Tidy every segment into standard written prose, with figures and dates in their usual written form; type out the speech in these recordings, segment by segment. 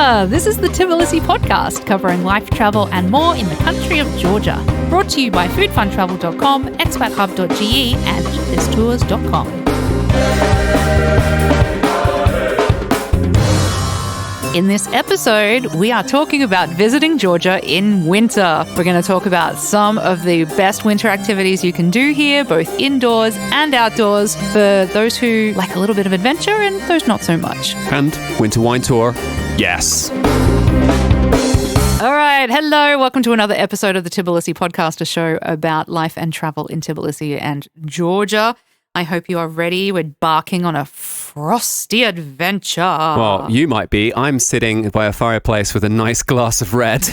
Georgia! This is the Tbilisi podcast covering life, travel and more in the country of Georgia. Brought to you by foodfuntravel.com, expathub.ge and eatthistours.com. In this episode, we are talking about visiting Georgia in winter. We're going to talk about some of the best winter activities you can do here, both indoors and outdoors, for those who like a little bit of adventure and those not so much. And winter wine tour, yes. All right. Hello. Welcome to another episode of the Tbilisi podcast, a show about life and travel in Tbilisi and Georgia. I hope you are ready. We're embarking on a frosty adventure. Well, you might be. I'm sitting by a fireplace with a nice glass of red,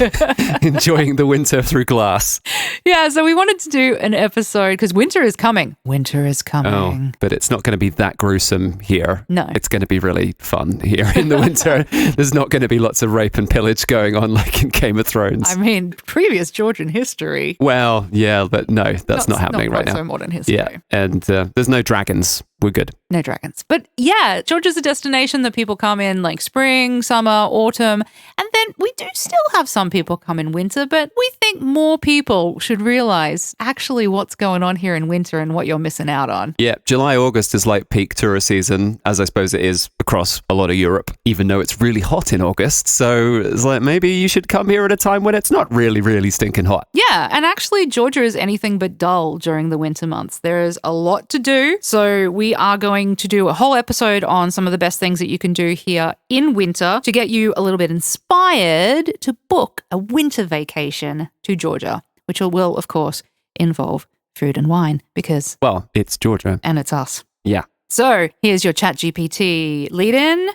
enjoying the winter through glass. Yeah, so we wanted to do an episode because winter is coming. Winter is coming. Oh, but it's not going to be that gruesome here. No. It's going to be really fun here in the winter. There's not going to be lots of rape and pillage going on like in Game of Thrones. I mean, previous Georgian history. Well, yeah, but no, that's not happening right now. Not so modern history. Yeah, and there's no dragons. We're good. No dragons. But yeah, Georgia's a destination that people come in like spring, summer, autumn, and then we do still have some people come in winter, but we think more people should realize actually what's going on here in winter and what you're missing out on. Yeah, July, August is like peak tourist season, as I suppose it is across a lot of Europe, even though it's really hot in August. So it's like maybe you should come here at a time when it's not really, really stinking hot. Yeah, and actually Georgia is anything but dull during the winter months. There is a lot to do. So we are going to do a whole episode on some of the best things that you can do here in winter to get you a little bit inspired to book a winter vacation to Georgia, which will, of course, involve food and wine because... Well, it's Georgia. And it's us. Yeah. So here's your ChatGPT lead-in.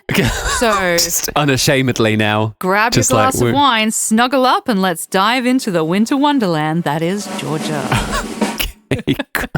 So just unashamedly now. Grab your glass of wine, snuggle up, and let's dive into the winter wonderland that is Georgia. Okay, great.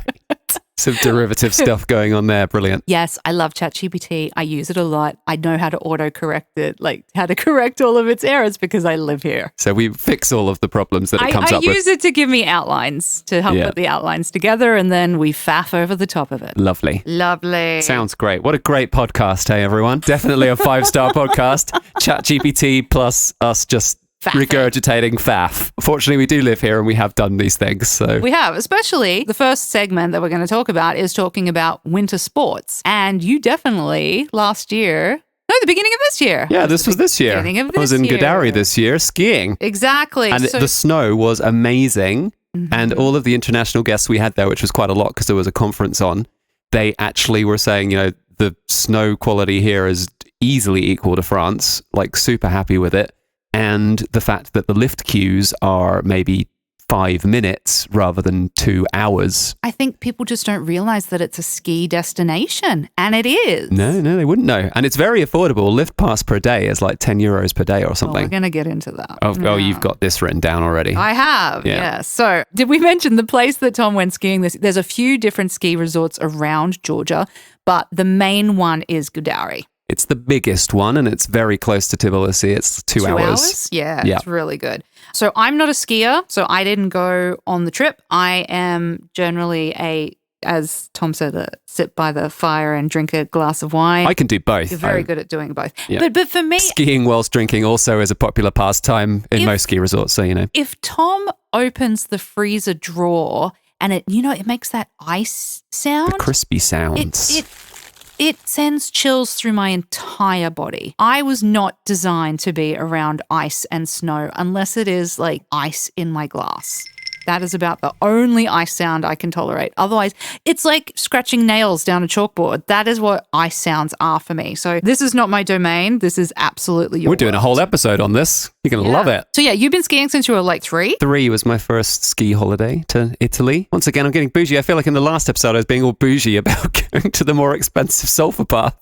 Some derivative stuff going on there. Brilliant. Yes, I love ChatGPT. I use it a lot. I know how to auto-correct it, like how to correct all of its errors because I live here. So we fix all of the problems that it comes up with. I use it to give me outlines, to help put the outlines together, and then we faff over the top of it. Lovely. Lovely. Sounds great. What a great podcast, hey, everyone. Definitely a 5-star podcast. ChatGPT plus us just... regurgitating faff. Fortunately, we do live here and we have done these things. So we have, especially the first segment that we're going to talk about is talking about winter sports. And you definitely last year, the beginning of this year. Yeah, this was this year. I was in Gudauri this year skiing. Exactly. And the snow was amazing. Mm-hmm. And all of the international guests we had there, which was quite a lot because there was a conference on, they actually were saying, the snow quality here is easily equal to France, like super happy with it. And the fact that the lift queues are maybe 5 minutes rather than 2 hours. I think people just don't realize that it's a ski destination, and it is. No, they wouldn't know. And it's very affordable. Lift pass per day is like 10 euros per day or something. We're going to get into that. Oh, you've got this written down already. I have, yeah. So did we mention the place that Tom went skiing? There's a few different ski resorts around Georgia, but the main one is Gudauri. It's the biggest one and it's very close to Tbilisi. It's 2 hours. Yeah, it's really good. So I'm not a skier, so I didn't go on the trip. I am generally as Tom said, sit by the fire and drink a glass of wine. I can do both. You're very good at doing both. Yeah. But for me... Skiing whilst drinking also is a popular pastime in most ski resorts, so If Tom opens the freezer drawer and it makes that ice sound. The crispy sounds. It sends chills through my entire body. I was not designed to be around ice and snow unless it is like ice in my glass. That is about the only ice sound I can tolerate. Otherwise, it's like scratching nails down a chalkboard. That is what ice sounds are for me. So this is not my domain. This is absolutely your We're doing a whole episode on this. You're going to love it. So you've been skiing since you were like 3? 3 was my first ski holiday to Italy. Once again, I'm getting bougie. I feel like in the last episode I was being all bougie about going to the more expensive sulfur bath.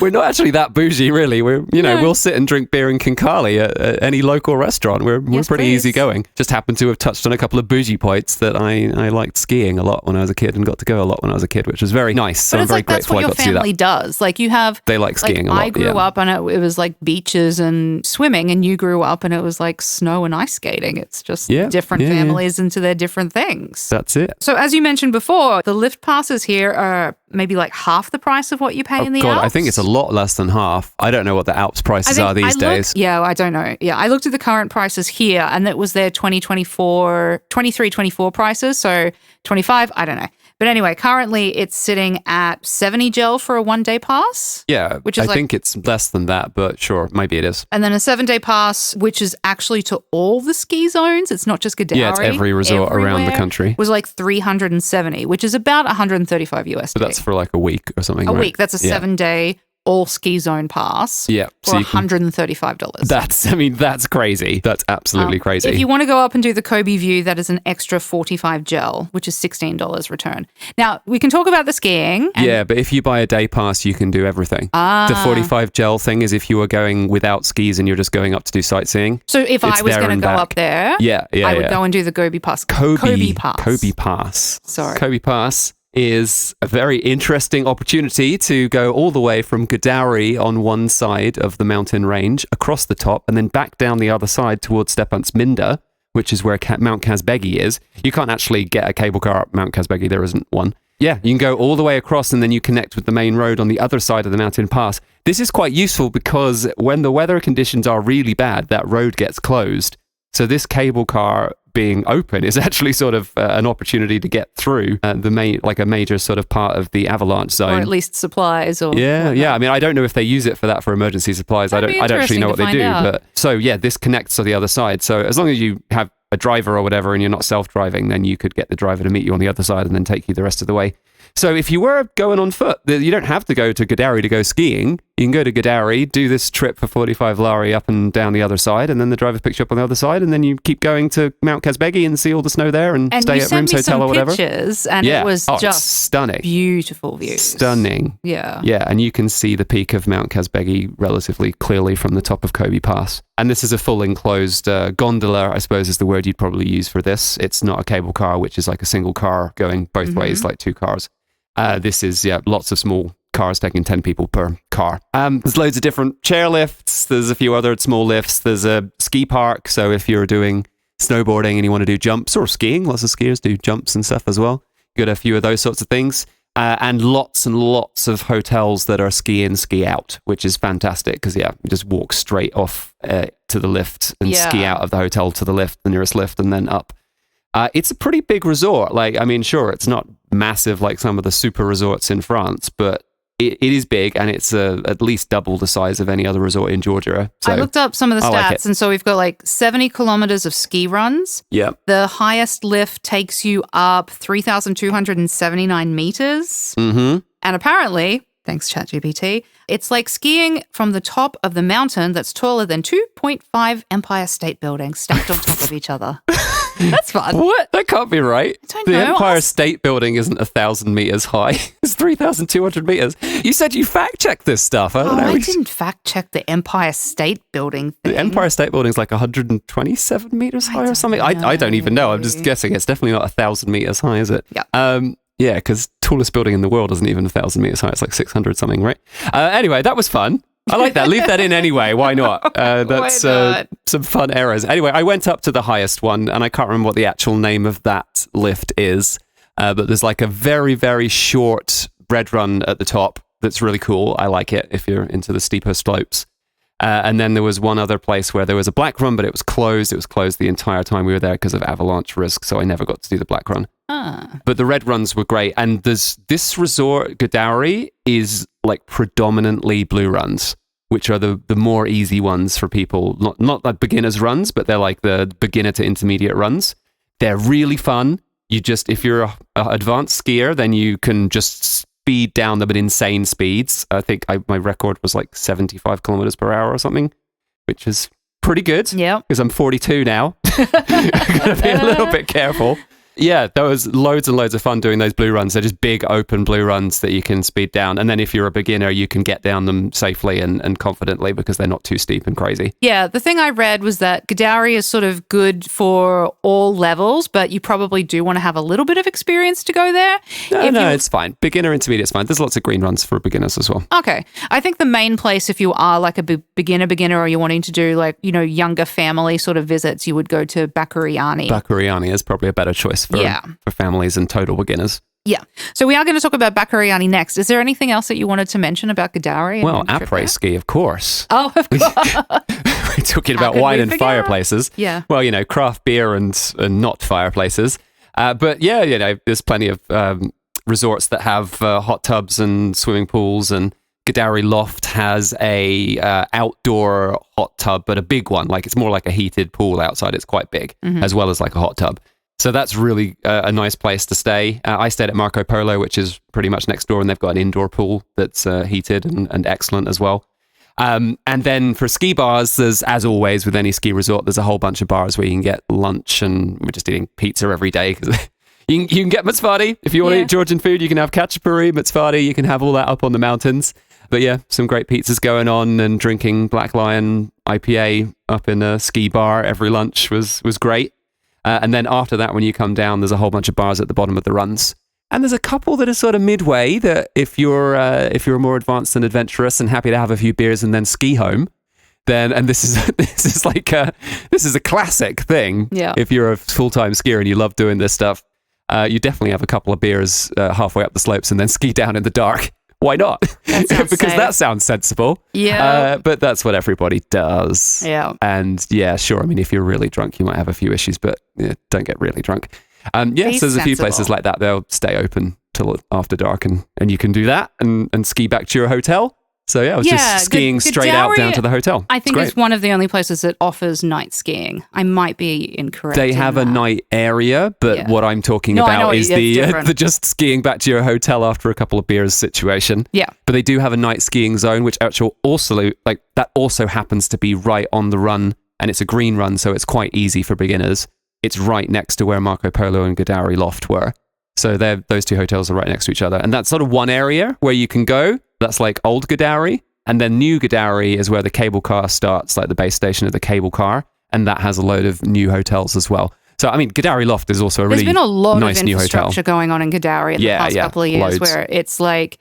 We're not actually that bougie, really. We'll sit and drink beer in Kinkali at any local restaurant. We're pretty easygoing. Just happen to have touched on a couple of bougie points that I liked skiing a lot when I was a kid and got to go a lot when I was a kid, which was very nice. So I'm very grateful I got to see that. That's what your family does. Like you have... They like skiing a lot, I grew up and it was like beaches and swimming, and you grew up and it was like snow and ice skating. It's just different families into their different things. That's it. So as you mentioned before, the lift passes here are maybe like half the price of what you pay in the God, Alps. I think it's a lot less than half. I don't know what the Alps prices are these days. Yeah, I don't know. Yeah, I looked at the current prices here, and that was their 23-24 prices. So 25, I don't know. But anyway, currently it's sitting at 70 gel for a 1-day pass. Yeah, which is I think it's less than that, but sure, maybe it is. And then a 7-day pass, which is actually to all the ski zones. It's not just Gudauri. Yeah, it's every resort around the country. Was like 370, which is about 135 USD. But that's for like a week or something, A right? week. That's a 7-day all ski zone pass. Yeah. For $135. That's crazy. That's absolutely crazy. If you want to go up and do the Kobe view, that is an extra 45 gel, which is $16 return. Now, we can talk about the skiing. Yeah, but if you buy a day pass, you can do everything. The 45 gel thing is if you are going without skis and you're just going up to do sightseeing. So if I was going to go up there, I would go and do the Kobe pass. Kobe pass. Kobe pass. Sorry. Kobe pass is a very interesting opportunity to go all the way from Gudauri on one side of the mountain range across the top and then back down the other side towards Stepantsminda, which is where Mount Kazbegi is. You can't actually get a cable car up Mount Kazbegi. There isn't one. Yeah, you can go all the way across and then you connect with the main road on the other side of the mountain pass. This is quite useful because when the weather conditions are really bad, that road gets closed. So this cable car being open is actually sort of an opportunity to get through a major sort of part of the avalanche zone, or at least supplies. Or yeah. I mean, I don't know if they use it for that for emergency supplies. I don't actually know what they do. But so yeah, this connects to the other side. So as long as you have a driver or whatever, and you're not self-driving, then you could get the driver to meet you on the other side and then take you the rest of the way. So if you were going on foot, you don't have to go to Gudauri to go skiing. You can go to Gudauri, do this trip for 45 lari up and down the other side, and then the driver picks you up on the other side, and then you keep going to Mount Kazbegi and see all the snow there and stay at Rooms Hotel or whatever. Pictures, and it was just stunning. Beautiful views. Stunning. Yeah. Yeah, and you can see the peak of Mount Kazbegi relatively clearly from the top of Kobe Pass. And this is a full enclosed gondola, I suppose is the word you'd probably use for this. It's not a cable car, which is like a single car going both ways, like two cars. This is, lots of small cars taking 10 people per car. There's loads of different chair lifts. There's a few other small lifts. There's a ski park. So if you're doing snowboarding and you want to do jumps or skiing, lots of skiers do jumps and stuff as well. You got a few of those sorts of things. And lots of hotels that are ski in, ski out, which is fantastic because, you just walk straight off to the lift and ski out of the hotel to the lift, the nearest lift, and then up. It's a pretty big resort. Sure, it's not massive like some of the super resorts in France, but it is big, and it's at least double the size of any other resort in Georgia. So I looked up some of the stats, and so we've got 70 kilometers of ski runs. Yeah. The highest lift takes you up 3,279 meters. Mm-hmm. And apparently, thanks ChatGPT, it's like skiing from the top of the mountain that's taller than 2.5 Empire State Buildings stacked on top of each other. That's fun. What? That can't be right. I don't the know. Empire State Building isn't 1,000 meters high. It's 3,200 meters. You said you fact-checked this stuff. I don't know. I didn't fact-check the Empire State Building thing. The Empire State Building is like 127 meters high or something. I don't even know. I'm just guessing. It's definitely not 1,000 meters high, is it? Yeah. Yeah, because tallest building in the world isn't even 1,000 meters high. It's like 600 something, right? Anyway, that was fun. I like that. Leave that in anyway. Why not? That's some fun errors. Anyway, I went up to the highest one, and I can't remember what the actual name of that lift is. But there's like a very, very short bread run at the top that's really cool. I like it if you're into the steeper slopes. And then there was one other place where there was a black run, but it was closed. It was closed the entire time we were there because of avalanche risk, so I never got to do the black run. But the red runs were great. And this resort, Gudauri, is like predominantly blue runs, which are the more easy ones for people. Not like beginners runs, but they're like the beginner to intermediate runs. They're really fun. If you're an advanced skier, then you can just speed down them at insane speeds. I think my record was like 75 kilometers per hour or something, which is pretty good. Yeah. Because I'm 42 now. I'm going to be a little bit careful. Yeah, there was loads and loads of fun doing those blue runs. They're just big open blue runs that you can speed down. And then if you're a beginner, you can get down them safely and confidently because they're not too steep and crazy. Yeah, the thing I read was that Gudauri is sort of good for all levels, but you probably do want to have a little bit of experience to go there. No, it's fine. Beginner, intermediate's fine. There's lots of green runs for beginners as well. Okay. I think the main place, if you are like a beginner or you're wanting to do younger family sort of visits, you would go to Bakuriani. Bakuriani is probably a better choice for families and total beginners. Yeah. So we are going to talk about Bakuriani next. Is there anything else that you wanted to mention about Gudauri? Well, après ski, of course. Oh, of course. We're talking about wine and fireplaces. Yeah. Well, craft beer and not fireplaces. But yeah, there's plenty of resorts that have hot tubs and swimming pools, and Gudauri Loft has a outdoor hot tub, but a big one. Like it's more like a heated pool outside. It's quite big, as well as like a hot tub. So that's really a nice place to stay. I stayed at Marco Polo, which is pretty much next door, and they've got an indoor pool that's heated and excellent as well. And then for ski bars, there's, as always with any ski resort, there's a whole bunch of bars where you can get lunch, and we're just eating pizza every day because you can get Matsvadi. If you want to eat Georgian food, you can have Khachapuri, Matsvadi, you can have all that up on the mountains. But yeah, some great pizzas going on, and drinking Black Lion IPA up in a ski bar every lunch was great. And then after that, when you come down, there's a whole bunch of bars at the bottom of the runs. And there's a couple that are sort of midway that if you're more advanced and adventurous and happy to have a few beers and then ski home, then, and this is a classic thing. Yeah. If you're a full-time skier and you love doing this stuff, you definitely have a couple of beers halfway up the slopes and then ski down in the dark. Why not? Because that sounds sensible. Yeah. But that's what everybody does. Yeah. And yeah, sure. I mean, if you're really drunk, you might have a few issues, but don't get really drunk. So there's a few places like that. They'll stay open till after dark, and you can do that and ski back to your hotel. So yeah, I was just skiing straight out down to the hotel. I think it's one of the only places that offers night skiing. I might be incorrect. They have a night area, but what I'm talking about is the just skiing back to your hotel after a couple of beers situation. Yeah. But they do have a night skiing zone, which actually also happens to be right on the run, and it's a green run, so it's quite easy for beginners. It's right next to where Marco Polo and Gudauri Loft were. So those two hotels are right next to each other. And that's sort of one area where you can go. That's like old Gudauri. And then new Gudauri is where the cable car starts, like the base station of the cable car. And that has a load of new hotels as well. So, I mean, Gudauri Loft is also a really nice new hotel. There's been a lot of infrastructure going on in Gudauri in the past couple of years, where it's like,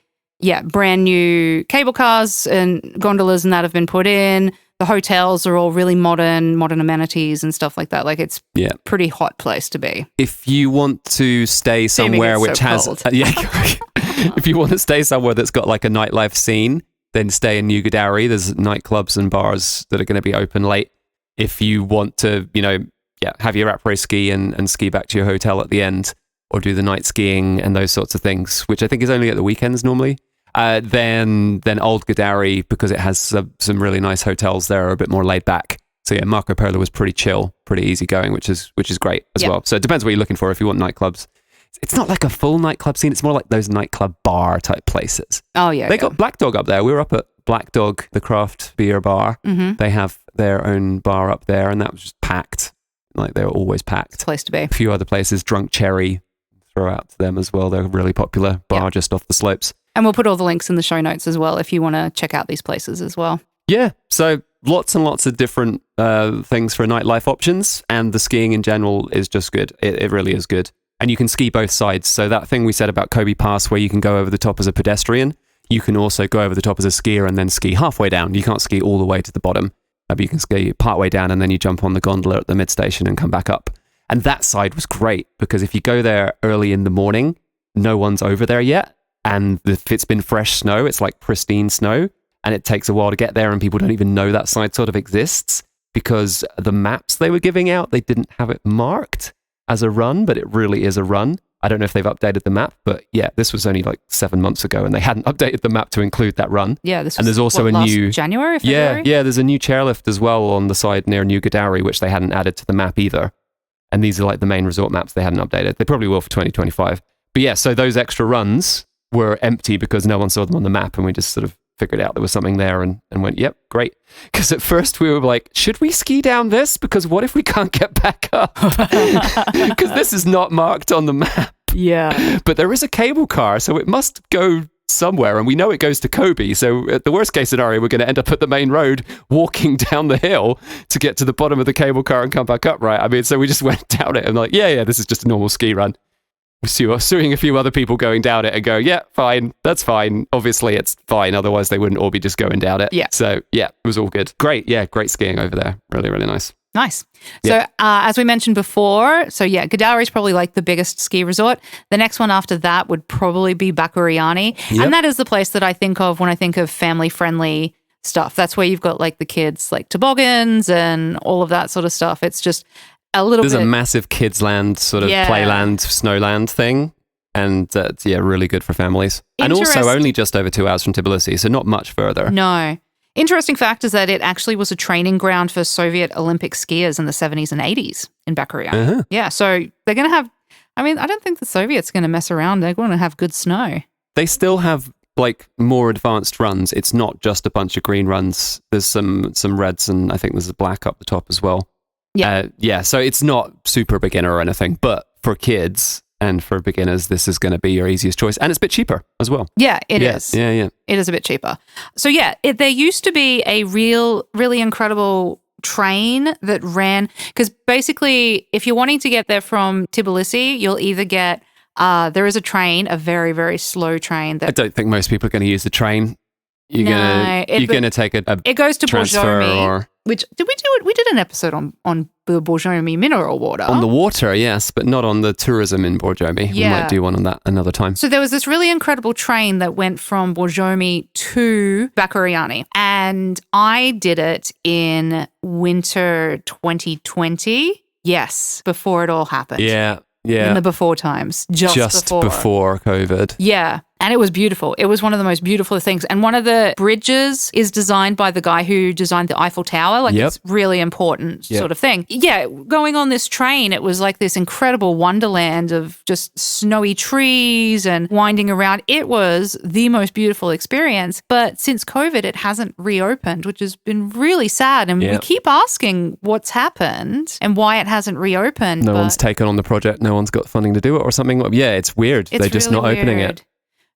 brand new cable cars and gondolas and that have been put in. The hotels are all really modern amenities and stuff like that. Like it's a pretty hot place to be. If you want to stay somewhere which has, if you want to stay somewhere that's got like a nightlife scene, then stay in New Gudauri. There's nightclubs and bars that are going to be open late. If you want to, have your après ski and ski back to your hotel at the end, or do the night skiing and those sorts of things, which I think is only at the weekends normally. Then old Gudauri, because it has some really nice hotels there, are a bit more laid back. So yeah, Marco Polo was pretty chill, pretty easygoing, which is great as well. So it depends what you're looking for. If you want nightclubs, it's not like a full nightclub scene. It's more like those nightclub bar type places. Oh yeah, they got Black Dog up there. We were up at Black Dog, the craft beer bar. Mm-hmm. They have their own bar up there, and that was just packed. Like they were always packed. It's a place to be. A few other places, Drunk Cherry, throw out to them as well. They're a really popular bar just off the slopes. And we'll put all the links in the show notes as well if you want to check out these places as well. Yeah, so lots and lots of different things for nightlife options, and the skiing in general is just good. It really is good. And you can ski both sides. So that thing we said about Kobe Pass where you can go over the top as a pedestrian, you can also go over the top as a skier and then ski halfway down. You can't ski all the way to the bottom, but you can ski partway down and then you jump on the gondola at the mid-station and come back up. And that side was great because if you go there early in the morning, no one's over there yet. And if it's been fresh snow, it's like pristine snow, and it takes a while to get there, and people don't even know that side sort of exists because the maps they were giving out, they didn't have it marked as a run, but it really is a run. I don't know if they've updated the map, but yeah, this was only like 7 months ago, and they hadn't updated the map to include that run. Yeah, this was, and there's also a new January, February? Yeah, there's a new chairlift as well on the side near New Gudauri, which they hadn't added to the map either. And these are like the main resort maps they hadn't updated. They probably will for 2025. But yeah, so those extra runs were empty because no one saw them on the map, and we just sort of figured out there was something there and went, yep, great. Because at first we were like, should we ski down this? Because what if we can't get back up? Because this is not marked on the map. Yeah. But there is a cable car, so it must go somewhere, and we know it goes to Kobe. So at the worst case scenario, we're going to end up at the main road walking down the hill to get to the bottom of the cable car and come back up, right? I mean, so we just went down it and like, yeah, this is just a normal ski run. We're suing a few other people going down it and go, yeah, fine, that's fine. Obviously, it's fine. Otherwise, they wouldn't all be just going down it. Yeah. So, yeah, it was all good. Great. Yeah, great skiing over there. Really, really nice. Nice. So as we mentioned before, Gudauri is probably like the biggest ski resort. The next one after that would probably be Bakuriani. Yep. And that is the place that I think of when I think of family-friendly stuff. That's where you've got like the kids, like toboggans and all of that sort of stuff. It's just a little There's bit. a massive kids land, sort of playland, snowland thing. And really good for families. And also only just over 2 hours from Tbilisi, so not much further. No. Interesting fact is that it actually was a training ground for Soviet Olympic skiers in the 70s and 80s in Bakuriani. Uh-huh. Yeah, so they're going to have, I don't think the Soviets are going to mess around. They're going to have good snow. They still have like more advanced runs. It's not just a bunch of green runs. There's some reds and I think there's a black up the top as well. Yeah. So it's not super beginner or anything, but for kids and for beginners, this is going to be your easiest choice. And it's a bit cheaper as well. Yeah, it is. Yeah. It is a bit cheaper. So there used to be a really incredible train that ran, because basically if you're wanting to get there from Tbilisi, you'll either get, there is a train, a very, very slow train. I don't think most people are going to use the train. You're going to take a it goes to transfer Borjomi, which did we do it? We did an episode on the Borjomi mineral water. On the water, yes, but not on the tourism in Borjomi. Yeah. We might do one on that another time. So there was this really incredible train that went from Borjomi to Bakuriani, and I did it in winter 2020. Yes, before it all happened. Yeah. In the before times. Just before COVID. Yeah. And it was beautiful. It was one of the most beautiful things. And one of the bridges is designed by the guy who designed the Eiffel Tower. Like, it's really important sort of thing. Yeah. Going on this train, it was like this incredible wonderland of just snowy trees and winding around. It was the most beautiful experience. But since COVID, it hasn't reopened, which has been really sad. And we keep asking what's happened and why it hasn't reopened. No one's taken on the project. No one's got funding to do it or something. Yeah, it's weird. They're just really not opening weird. it.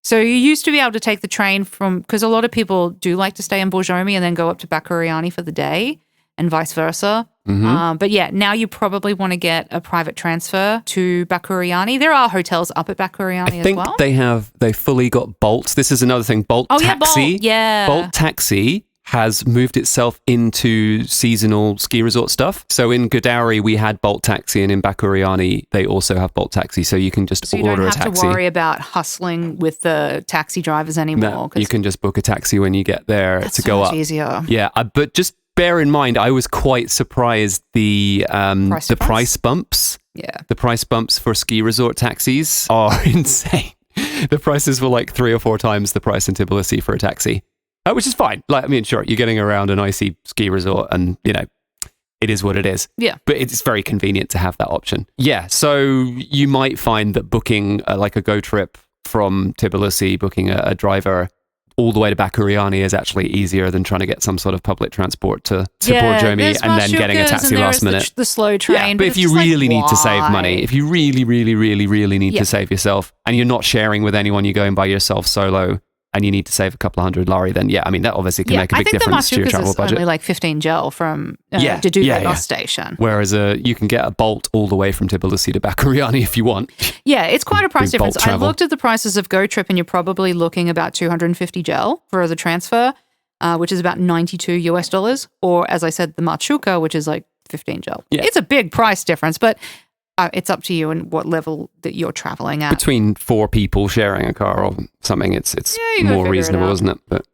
So you used to be able to take the train because a lot of people do like to stay in Borjomi and then go up to Bakuriani for the day and vice versa. Mm-hmm. But now you probably want to get a private transfer to Bakuriani. There are hotels up at Bakuriani as well. I think they fully got Bolt. This is another thing. Bolt Taxi. Bolt Taxi has moved itself into seasonal ski resort stuff. So in Gudauri, we had Bolt Taxi, and in Bakuriani, they also have Bolt Taxi. So you can just order a taxi. You don't have to worry about hustling with the taxi drivers anymore. No, you can just book a taxi when you get there to go up. That's easier. Yeah, but just bear in mind, I was quite surprised the price bumps. Yeah. The price bumps for ski resort taxis are insane. The prices were like 3 or 4 times the price in Tbilisi for a taxi. Which is fine. Sure, you're getting around an icy ski resort and, it is what it is. Yeah. But it's very convenient to have that option. Yeah. So you might find that booking a go trip from Tbilisi, booking a driver all the way to Bakuriani is actually easier than trying to get some sort of public transport to Borjomi and then getting a taxi last minute. The slow train. Yeah, but if you really need to save money, if you really, really, really, really need to save yourself and you're not sharing with anyone, you're going by yourself solo, and you need to save a couple of hundred lari, then that obviously can make a big difference to your travel budget. I think the Masukas is only like 15 gel from Gudauri bus station. Whereas you can get a Bolt all the way from Tbilisi to Bakuriani if you want. Yeah, it's quite a price difference. I travel. looked at the prices of Go Trip and you're probably looking about 250 gel for the transfer, which is about $92, or as I said, the Machuca, which is like 15 gel. Yeah. It's a big price difference, but it's up to you and what level that you're traveling at. Between 4 people sharing a car or something, it's more reasonable, isn't it? But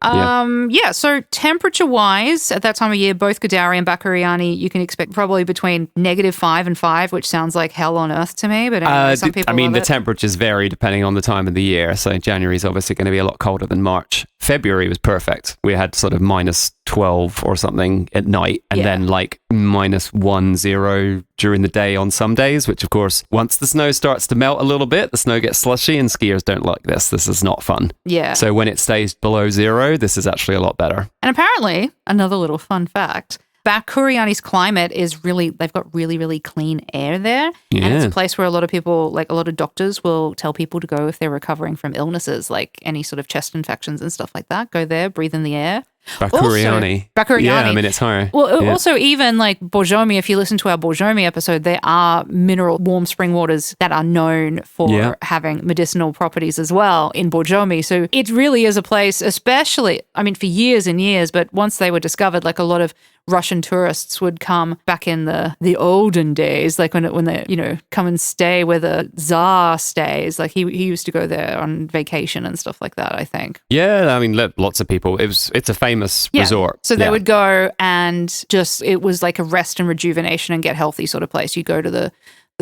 so temperature-wise, at that time of year, both Gudauri and Bakuriani, you can expect probably between -5 and 5, which sounds like hell on earth to me. But anyway, some people love the it. temperatures vary depending on the time of the year. So January is obviously going to be a lot colder than March. February was perfect. We had sort of -12 or something at night, and then like -10 during the day on some days, which of course, once the snow starts to melt a little bit, the snow gets slushy and skiers don't like this. This is not fun. Yeah. So when it stays below 0, this is actually a lot better. And apparently, another little fun fact, Bakuriani's climate is they've got really, really clean air there. Yeah. And it's a place where a lot of people, like a lot of doctors will tell people to go if they're recovering from illnesses, like any sort of chest infections and stuff like that. Go there, breathe in the air. Bakuriani. Bakuriani. Yeah, I mean, it's higher. Well, Yeah. also even like Borjomi, if you listen to our Borjomi episode, there are mineral warm spring waters that are known for having medicinal properties as well in Borjomi. So it really is a place, especially, I mean, for years and years, but once they were discovered, like a lot of Russian tourists would come back in the olden days, like when they, you know, come and stay where the Tsar stays. Like he used to go there on vacation and stuff like that, I think. Yeah, I mean, lots of people. It's a famous resort. So they would go and just, it was like a rest and rejuvenation and get healthy sort of place. You go to the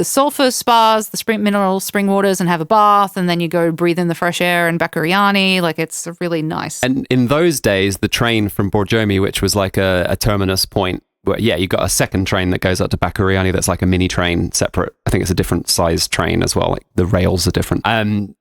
sulfur spas, the mineral spring waters, and have a bath, and then you go breathe in the fresh air in Bakuriani. Like, it's really nice. And in those days, the train from Borjomi, which was like a terminus point, well, yeah, you got a second train that goes up to Bakuriani that's like a mini train separate. I think it's a different size train as well. Like the rails are different.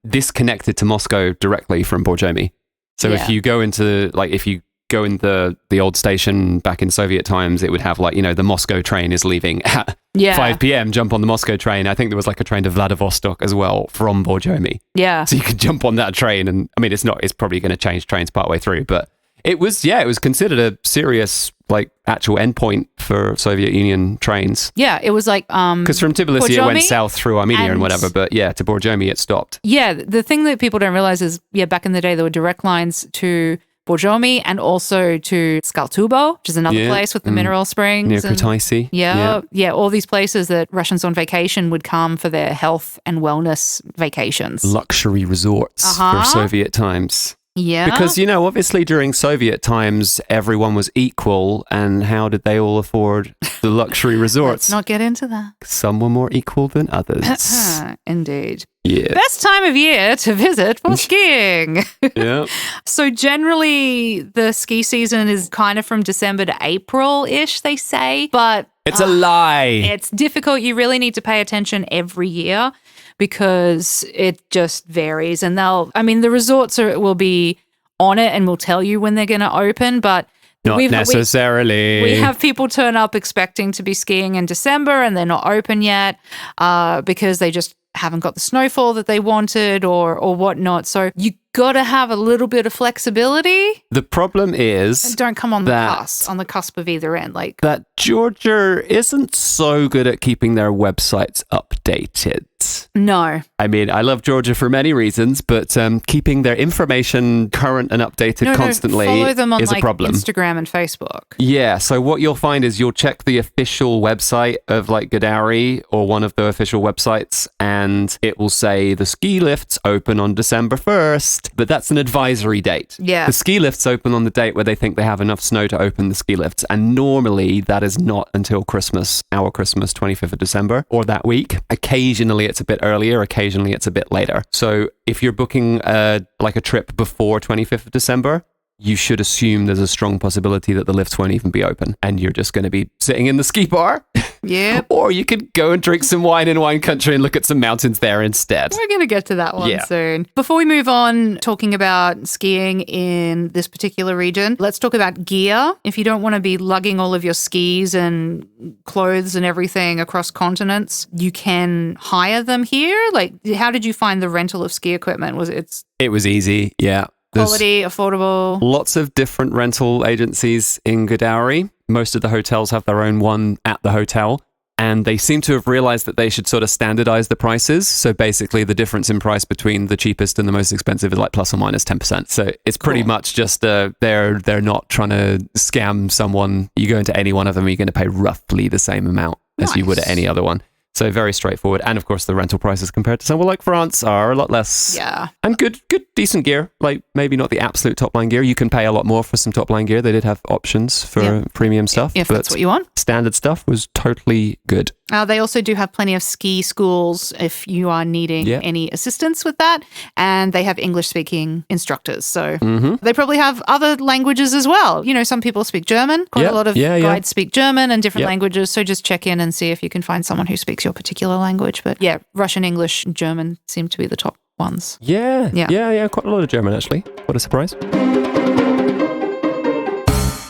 This connected to Moscow directly from Borjomi. So if you go into, like, if you go in the old station back in Soviet times, it would have like, you know, the Moscow train is leaving at 5 p.m. Jump on the Moscow train. I think there was like a train to Vladivostok as well from Borjomi. Yeah. So you could jump on that train, and I mean, it's probably going to change trains partway through, but it was considered a serious, like, actual endpoint for Soviet Union trains. Yeah, it was like because from Tbilisi Borjomi, it went south through Armenia and whatever, but to Borjomi it stopped. Yeah, the thing that people don't realize is, back in the day there were direct lines to Borjomi and also to Skaltubo, which is another place with the mineral springs. Near Kutaisi. Yeah, all these places that Russians on vacation would come for their health and wellness vacations. Luxury resorts for Soviet times. Yeah. Because, you know, obviously during Soviet times, everyone was equal. And how did they all afford the luxury resorts? Let's not get into that. Some were more equal than others. Indeed. Yeah. Best time of year to visit for skiing. Yeah. So generally, the ski season is kind of from December to April-ish, they say. But it's a lie. It's difficult. You really need to pay attention every year, because it just varies. And the resorts will be on it and will tell you when they're going to open, but not necessarily. We have people turn up expecting to be skiing in December and they're not open yet because they just haven't got the snowfall that they wanted or whatnot. So you got to have a little bit of flexibility. The problem is, and don't come on the cusp of either end. Like that Georgia isn't so good at keeping their websites updated. No. I mean, I love Georgia for many reasons, but keeping their information current and updated constantly follow them on, is a problem. Instagram and Facebook. Yeah, so what you'll find is you'll check the official website of like Gudauri or one of the official websites, and it will say the ski lifts open on December 1st, but that's an advisory date. Yeah. The ski lifts open on the date where they think they have enough snow to open the ski lifts, and normally that is not until Christmas, our Christmas, 25th of December, or that week. Occasionally it's a bit earlier, occasionally it's a bit later. So if you're booking like a trip before 25th of December, you should assume there's a strong possibility that the lifts won't even be open and you're just going to be sitting in the ski bar. Yeah. Or you could go and drink some wine in wine country and look at some mountains there instead. We're going to get to that one soon. Before we move on talking about skiing in this particular region, let's talk about gear. If you don't want to be lugging all of your skis and clothes and everything across continents, you can hire them here. Like, how did you find the rental of ski equipment? It was easy, yeah. Quality, affordable. Lots of different rental agencies in Gudauri. Most of the hotels have their own one at the hotel. And they seem to have realized that they should sort of standardize the prices. So basically the difference in price between the cheapest and the most expensive is like plus or minus 10%. So it's pretty much just they're not trying to scam someone. You go into any one of them, you're going to pay roughly the same amount as you would at any other one. So very straightforward. And of course, the rental prices compared to somewhere like France are a lot less. Yeah. And good, decent gear. Like maybe not the absolute top line gear. You can pay a lot more for some top line gear. They did have options for premium stuff. If that's what you want. Standard stuff was totally good. They also do have plenty of ski schools if you are needing any assistance with that. And they have English-speaking instructors. So they probably have other languages as well. You know, some people speak German. Quite a lot of guides speak German and different languages. So just check in and see if you can find someone who speaks your particular language. But yeah, Russian, English, German seem to be the top ones. Yeah. Quite a lot of German, actually. What a surprise.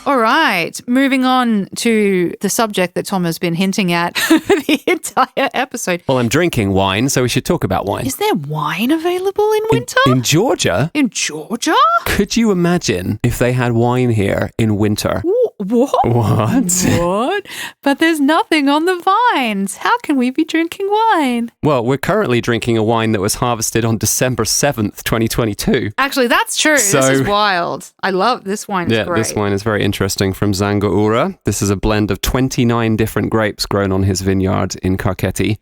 All right. Moving on to the subject that Tom has been hinting at the entire episode. Well, I'm drinking wine, so we should talk about wine. Is there wine available in winter? In Georgia? In Georgia? Could you imagine if they had wine here in winter? What? What? But there's nothing on the vines. How can we be drinking wine? Well, we're currently drinking a wine that was harvested on December 7th, 2022. Actually, that's true. This is wild. I love this wine. It's great. This wine is very interesting from Gudauri. This is a blend of 29 different grapes grown on his vineyard in Kakheti.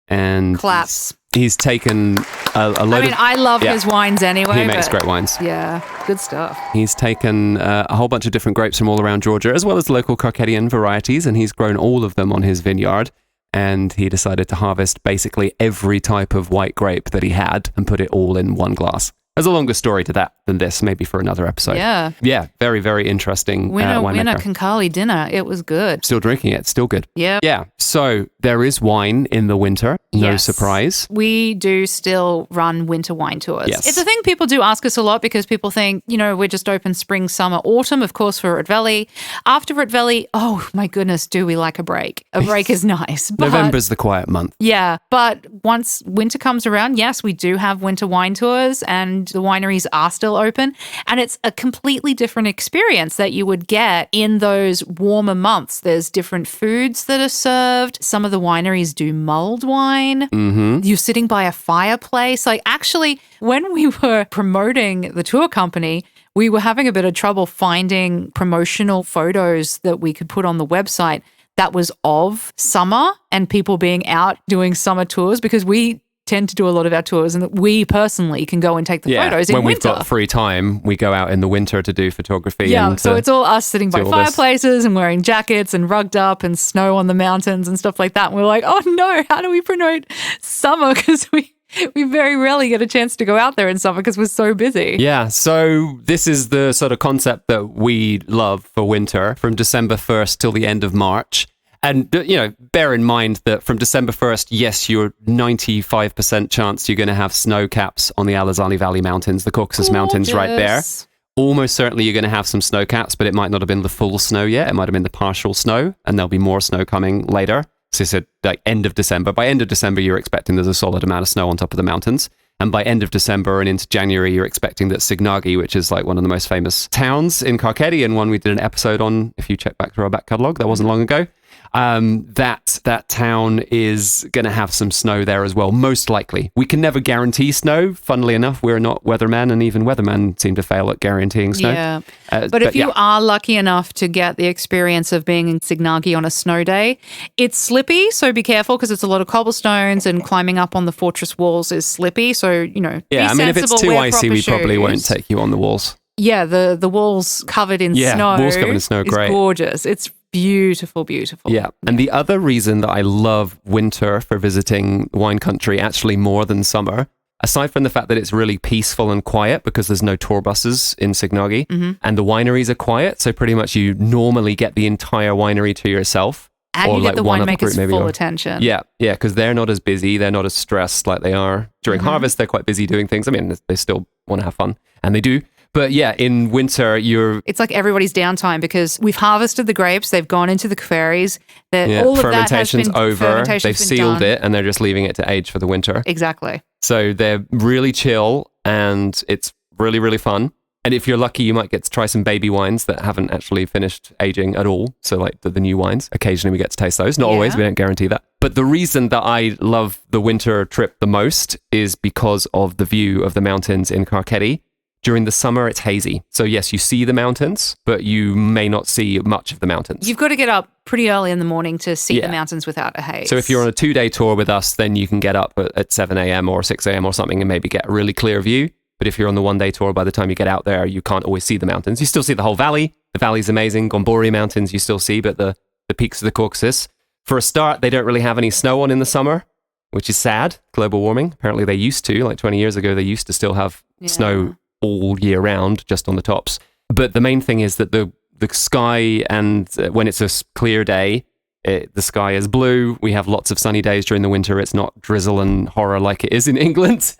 And claps. He's taken a load of... I love his wines anyway. He makes great wines. Yeah, good stuff. He's taken a whole bunch of different grapes from all around Georgia, as well as local Kakhetian varieties, and he's grown all of them on his vineyard. And he decided to harvest basically every type of white grape that he had and put it all in one glass. There's a longer story to that than this, maybe for another episode. Yeah. Yeah, very, very interesting winner winemaker. Concali dinner. It was good. Still drinking it. Still good. Yeah. Yeah. So there is wine in the winter. No surprise. We do still run winter wine tours. Yes. It's a thing people do ask us a lot because people think, we're just open spring, summer, autumn, of course, for Ritveli. After Ritveli, oh my goodness, do we like a break? A break is nice. But November's the quiet month. Yeah. But once winter comes around, yes, we do have winter wine tours and the wineries are still open. And it's a completely different experience that you would get in those warmer months. There's different foods that are served. Some of the wineries do mulled wine. Mm-hmm. You're sitting by a fireplace. Like, actually, when we were promoting the tour company, we were having a bit of trouble finding promotional photos that we could put on the website that was of summer and people being out doing summer tours, because we tend to do a lot of our tours and that we personally can go and take the photos in when winter. We've got free time, we go out in the winter to do photography. Yeah, and so it's all us sitting by fireplaces and wearing jackets and rugged up and snow on the mountains and stuff like that. And we're like, oh no, how do we promote summer? Because we very rarely get a chance to go out there in summer because we're so busy. Yeah, so this is the sort of concept that we love for winter, from December 1st till the end of March. And, bear in mind that from December 1st, yes, you're 95% chance you're going to have snow caps on the Alazani Valley Mountains, the Caucasus Mountains right there. Almost certainly you're going to have some snow caps, but it might not have been the full snow yet. It might have been the partial snow, and there'll be more snow coming later. So it's like end of December. By end of December, you're expecting there's a solid amount of snow on top of the mountains. And by end of December and into January, you're expecting that Signagi, which is like one of the most famous towns in Kakheti, and one we did an episode on, if you check back through our back catalogue, that wasn't long ago, that town is going to have some snow there as well, most likely. We can never guarantee snow. Funnily enough, we're not weathermen, and even weathermen seem to fail at guaranteeing snow. Yeah. But if you are lucky enough to get the experience of being in Signagi on a snow day, it's slippy, so be careful because it's a lot of cobblestones and climbing up on the fortress walls is slippy. So, yeah, I mean, if it's too icy, we probably won't take you on the walls. Yeah, the walls covered in snow. Walls covered in snow, great. Gorgeous. It's beautiful, beautiful. Yeah. And the other reason that I love winter for visiting wine country actually more than summer, aside from the fact that it's really peaceful and quiet because there's no tour buses in Signagi, and the wineries are quiet, so pretty much you normally get the entire winery to yourself. And you get the winemakers' full attention. Yeah, because they're not as busy, they're not as stressed like they are during harvest. They're quite busy doing things. I mean, they still want to have fun, and they do. But yeah, in winter, it's like everybody's downtime because we've harvested the grapes, they've gone into the cafeteries, all of fermentation's over, they've sealed it, and they're just leaving it to age for the winter. Exactly. So they're really chill, and it's really, really fun. And if you're lucky, you might get to try some baby wines that haven't actually finished aging at all. So like the new wines, occasionally we get to taste those. Not always, we don't guarantee that. But the reason that I love the winter trip the most is because of the view of the mountains in Kakheti. During the summer, it's hazy. So yes, you see the mountains, but you may not see much of the mountains. You've got to get up pretty early in the morning to see the mountains without a haze. So if you're on a 2-day tour with us, then you can get up at 7 a.m. or 6 a.m. or something and maybe get a really clear view. But if you're on the 1-day tour, by the time you get out there, you can't always see the mountains. You still see the whole valley. The valley's amazing. Gudauri Mountains you still see, but the peaks of the Caucasus. For a start, they don't really have any snow on in the summer, which is sad. Global warming. Apparently they used to, like 20 years ago, they used to still have snow all year round, just on the tops. But the main thing is that the sky, and when it's a clear day, The sky is blue. We have lots of sunny days during the winter. It's not drizzle and horror like it is in England.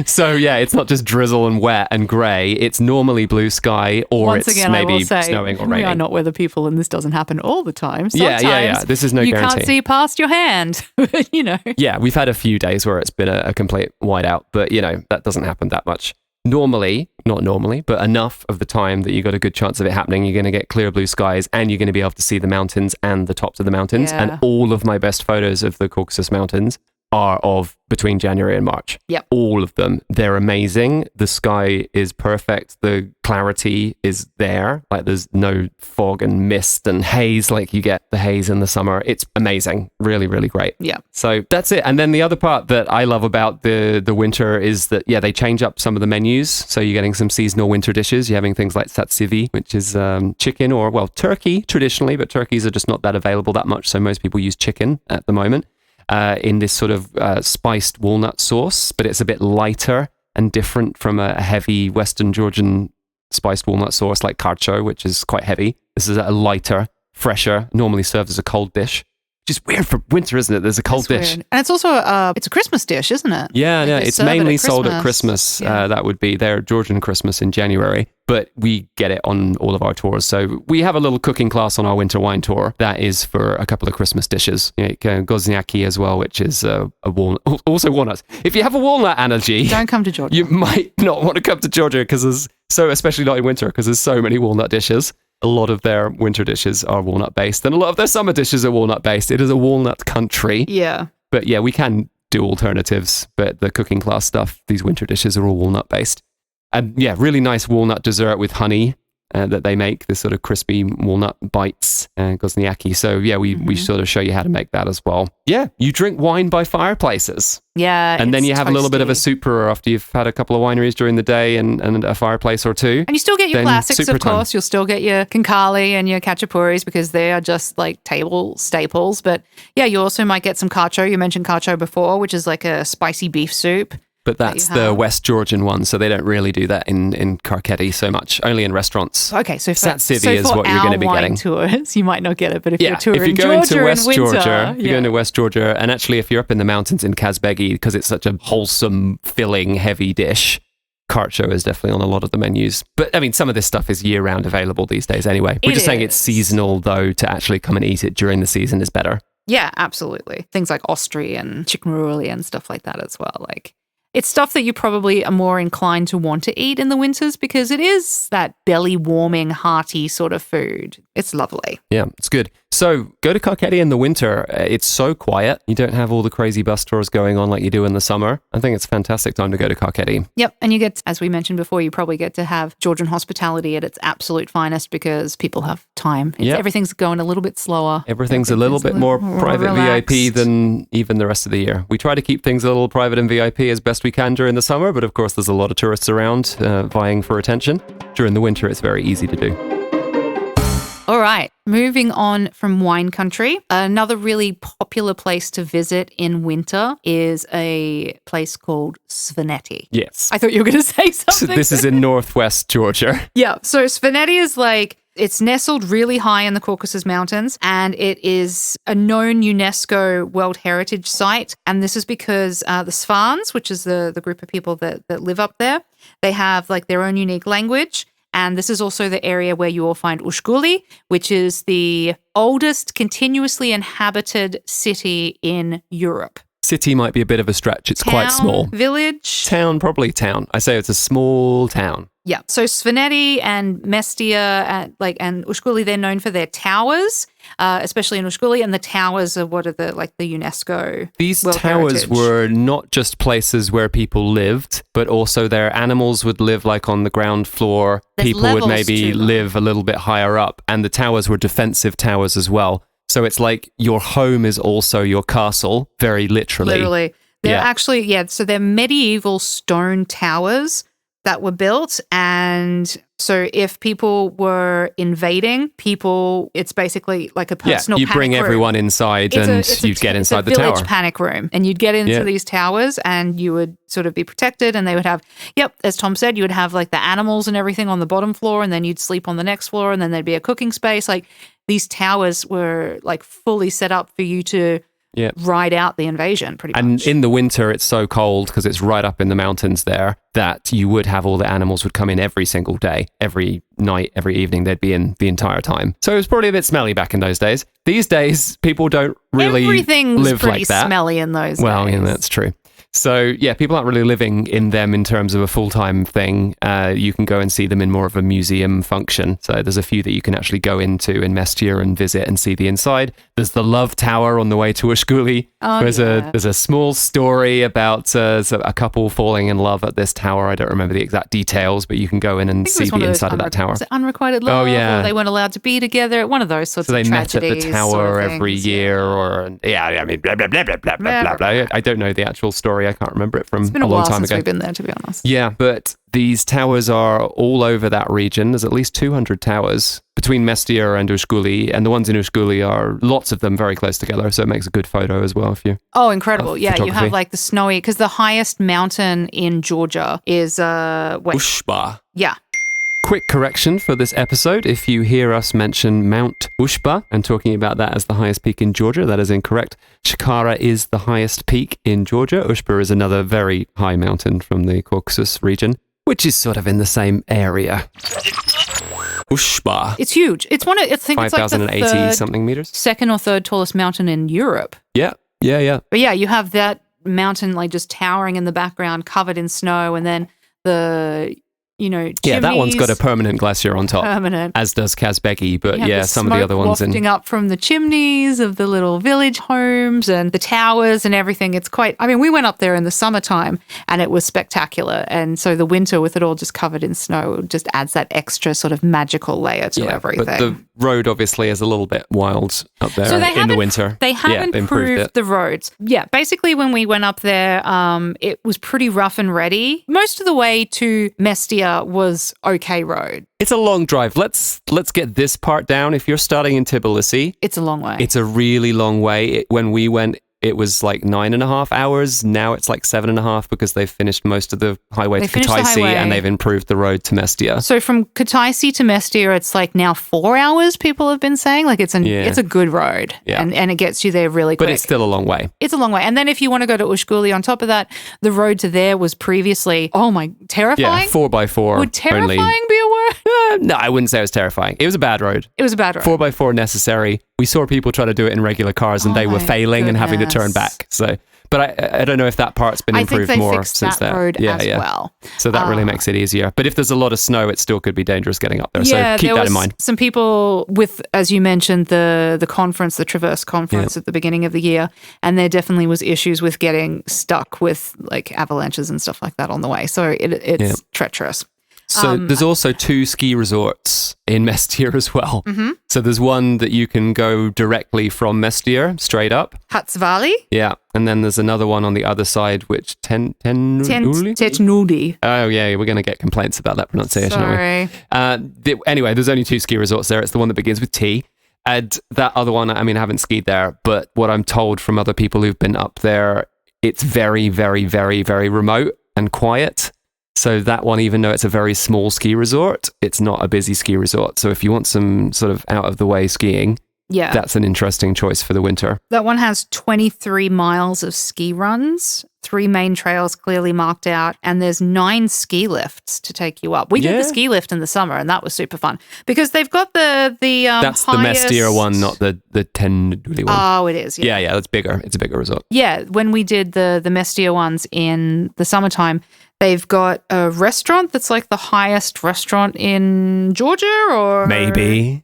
So yeah, it's not just drizzle and wet and grey. It's normally blue sky, or Once it's again, maybe I will say, snowing or we raining. are not weather people, and this doesn't happen all the time. Sometimes Yeah. This is no you guarantee. can't see past your hand, you know. Yeah, we've had a few days where it's been a complete whiteout, but that doesn't happen that much. Normally, not normally, but enough of the time that you got a good chance of it happening, you're going to get clear blue skies and you're going to be able to see the mountains and the tops of the mountains. Yeah. And all of my best photos of the Caucasus Mountains are of between January and March. Yep. All of them. They're amazing. The sky is perfect. The clarity is there. Like there's no fog and mist and haze like you get the haze in the summer. It's amazing. Really, really great. Yeah. So that's it. And then the other part that I love about the winter is that, they change up some of the menus. So you're getting some seasonal winter dishes. You're having things like satsivi, which is chicken or, turkey traditionally, but turkeys are just not that available that much. So most people use chicken at the moment. In this sort of spiced walnut sauce, but it's a bit lighter and different from a heavy Western Georgian spiced walnut sauce like karcho, which is quite heavy. This is a lighter, fresher, normally served as a cold dish. Which is weird for winter, isn't it? There's a cold dish. Weird. And it's also it's a Christmas dish, isn't it? Yeah, They it's serve it mainly at sold at Christmas. Yeah. That would be their Georgian Christmas in January, but we get it on all of our tours. So we have a little cooking class on our winter wine tour that is for a couple of Christmas dishes. Gozniaki as well, which is a walnut, also walnuts. If you have a walnut allergy, Don't come to Georgia. you might not want to come to Georgia especially not in winter, because there's so many walnut dishes. A lot of their winter dishes are walnut based, and a lot of their summer dishes are walnut based. It is a walnut country. Yeah. But yeah, we can do alternatives, but the cooking class stuff, these winter dishes are all walnut based. And yeah, really nice walnut dessert with honey that they make, this sort of crispy walnut bites, gozniaki. So yeah, we sort of show you how to make that as well. Yeah, you drink wine by fireplaces. Yeah. And then it's you have a little bit of a toasty. soup pour after you've had a couple of wineries during the day and a fireplace or two. And you still get your Then classics, super of time. course. You'll still get your Kinkali and your Kachapuris because they are just like table staples. But yeah, you also might get some karcho. You mentioned karcho before, which is like a spicy beef soup. But that's the West Georgian one, so they don't really do that in Karketi so much, only in restaurants. Okay, so for, Satsivi is what you're going to be getting. Tours, you might not get it, but if you're If touring you're going Georgia to West in winter, Georgia, you're going to West Georgia, and actually if you're up in the mountains in Kazbegi, because it's such a wholesome, filling, heavy dish, karcho is definitely on a lot of the menus. But I mean, some of this stuff is year-round available these days anyway. We're just saying it's seasonal, though, to actually come and eat it during the season is better. Yeah, absolutely. Things like ostri and chikmaruli and stuff like that as well. Like, it's stuff that you probably are more inclined to want to eat in the winters because it is that belly-warming, hearty sort of food. It's lovely. Yeah, it's good. So go to Karketi in the winter. It's so quiet. You don't have all the crazy bus tours going on like you do in the summer. I think it's a fantastic time to go to Karketi. Yep. And you get, as we mentioned before, you probably get to have Georgian hospitality at its absolute finest because people have time. Everything's going a little bit slower. Everything's a little bit more private relaxed. VIP than even the rest of the year. We try to keep things a little private and VIP as best we can during the summer, but of course there's a lot of tourists around vying for attention. During the winter, it's very easy to do. All right, moving on from wine country. Another really popular place to visit in winter is a place called Svaneti. Yes. I thought you were going to say something. This is in northwest Georgia. Yeah, so Svaneti is it's nestled really high in the Caucasus Mountains and it is a known UNESCO World Heritage Site. And this is because the Svans, which is the group of people that live up there, they have like their own unique language. And this is also the area where you will find Ushguli, which is the oldest continuously inhabited city in Europe. City might be a bit of a stretch. It's quite small. Village? Town, probably town. I say it's a small town. Yeah. So Svaneti and Mestia and Ushguli, they're known for their towers, especially in Ushguli, and the towers are what are the UNESCO These World towers Heritage. were not just places where people lived, but also their animals would live like on the ground floor. There's People would levels maybe to them. live a little bit higher up, and the towers were defensive towers as well. So it's like your home is also your castle, very literally. Literally. They're actually, so they're medieval stone towers that were built. And so if people were invading, it's basically like a personal you panic bring room. everyone inside you'd get inside the tower. It's a village panic room. And you'd get into these towers and you would sort of be protected, and they would have, as Tom said, you would have like the animals and everything on the bottom floor, and then you'd sleep on the next floor, and then there'd be a cooking space. Like these towers were like fully set up for you to ride out the invasion pretty much. And in the winter, it's so cold because it's right up in the mountains there that you would have all the animals would come in every single day, every night, every evening. They'd be in the entire time. So it was probably a bit smelly back in those days. These days, people don't really live like that. Smelly in those days. Well, yeah, that's true. So, people aren't really living in them in terms of a full-time thing. You can go and see them in more of a museum function. So there's a few that you can actually go into in Mestia and visit and see the inside. There's the Love Tower on the way to Ushguli. There's a small story about a couple falling in love at this tower. I don't remember the exact details, but you can go in and see the inside of that tower. Was it unrequited love? Oh, yeah. Or they weren't allowed to be together? One of those sorts of tragedies. So they met at the tower every year, blah, blah, blah, blah, blah, blah, blah. I don't know the actual story. I can't remember it from a long time ago. It's been a while since we've been there, to be honest. Yeah, but these towers are all over that region. There's at least 200 towers between Mestia and Ushguli, and the ones in Ushguli are lots of them very close together, so it makes a good photo as well if you... Oh, incredible. Yeah, you have like the snowy... Because the highest mountain in Georgia is... Ushba. Yeah. Quick correction for this episode. If you hear us mention Mount Ushba and talking about that as the highest peak in Georgia, that is incorrect. Saqqara is the highest peak in Georgia. Ushba is another very high mountain from the Caucasus region, which is sort of in the same area. Ushba. It's huge. It's one of, I think it's like the 5,080 something meters. Second or third tallest mountain in Europe. Yeah. But yeah, you have that mountain like just towering in the background, covered in snow, and then the... chimneys. Yeah, that one's got a permanent glacier on top. Permanent. As does Kazbegi, but some of the other ones wafting up from the chimneys of the little village homes and the towers and everything. It's quite, we went up there in the summertime and it was spectacular. And so the winter with it all just covered in snow just adds that extra sort of magical layer to everything. But the road obviously is a little bit wild up there in the winter. They haven't improved the roads. Yeah, basically when we went up there, it was pretty rough and ready. Most of the way to Mestia was okay road. It's a long drive. Let's get this part down. If you're starting in Tbilisi, it's a long way. It's a really long way. When we went, it was like 9.5 hours. Now it's like 7.5 because they've finished most of the highway to Kutaisi and they've improved the road to Mestia. So from Kutaisi to Mestia, it's like now 4 hours, people have been saying. Like it's a good road and it gets you there really quick. But it's still a long way. It's a long way. And then if you want to go to Ushguli on top of that, the road to there was previously, terrifying. Yeah, 4x4. Would terrifying be a word? No, I wouldn't say it was terrifying. It was a bad road. 4x4 necessary. We saw people try to do it in regular cars and they were failing and having to turn back. So, but I don't know if that part's been improved more since that road as well. So that really makes it easier. But if there's a lot of snow, it still could be dangerous getting up there. So keep that in mind. Some people with, as you mentioned, the conference, the Traverse conference at the beginning of the year, and there definitely was issues with getting stuck with like avalanches and stuff like that on the way. So it's treacherous. So there's also 2 ski resorts in Mestia as well. Mm-hmm. So there's one that you can go directly from Mestia straight up. Hatsvali? Yeah. And then there's another one on the other side, which Tetnudi. Oh, yeah. We're going to get complaints about that pronunciation, Sorry. aren't we? Anyway, there's only 2 ski resorts there. It's the one that begins with T. And that other one, I haven't skied there, but what I'm told from other people who've been up there, it's very, very, very, very remote and quiet. So that one, even though it's a very small ski resort, it's not a busy ski resort. So if you want some sort of out-of-the-way skiing, that's an interesting choice for the winter. That one has 23 miles of ski runs, 3 main trails clearly marked out, and there's 9 ski lifts to take you up. We did the ski lift in the summer, and that was super fun because they've got the that's highest... the Mestia one, not the Tenduli one. Oh, it is. Yeah, it's bigger. It's a bigger resort. Yeah, when we did the Mestia ones in the summertime, they've got a restaurant that's like the highest restaurant in Georgia, or maybe.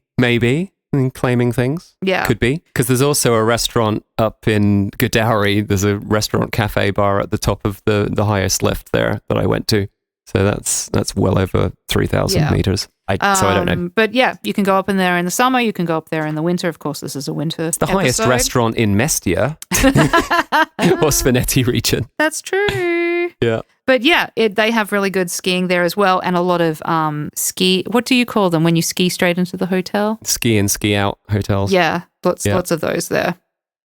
Claiming things. Yeah. Could be. Because there's also a restaurant up in Gudauri. There's a restaurant cafe bar at the top of the highest lift there that I went to. So that's well over 3,000 meters. So I don't know. But yeah, you can go up in there in the summer. You can go up there in the winter. Of course, this is a winter It's the highest restaurant in Mestia or Svaneti region. That's true. Yeah. But yeah, they have really good skiing there as well, and a lot of ski. What do you call them when you ski straight into the hotel? Ski in, ski out hotels. Yeah, lots of those there.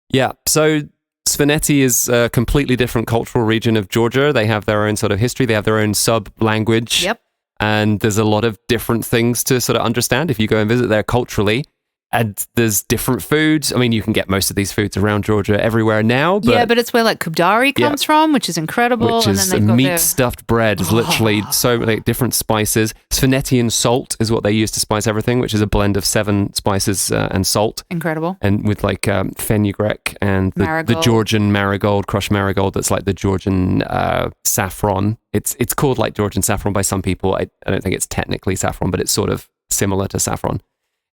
Yeah. So Svaneti is a completely different cultural region of Georgia. They have their own sort of history. They have their own sub-language. Yep. And there's a lot of different things to sort of understand if you go and visit there culturally. And there's different foods. I mean, you can get most of these foods around Georgia everywhere now. But but it's where like Gudauri comes from, which is incredible. Which is meat-stuffed bread. Is literally so many different spices. Svanetian salt is what they use to spice everything, which is a blend of 7 spices and salt. Incredible. And with like fenugreek and the Georgian marigold, crushed marigold, that's like the Georgian saffron. It's called like Georgian saffron by some people. I don't think it's technically saffron, but it's sort of similar to saffron.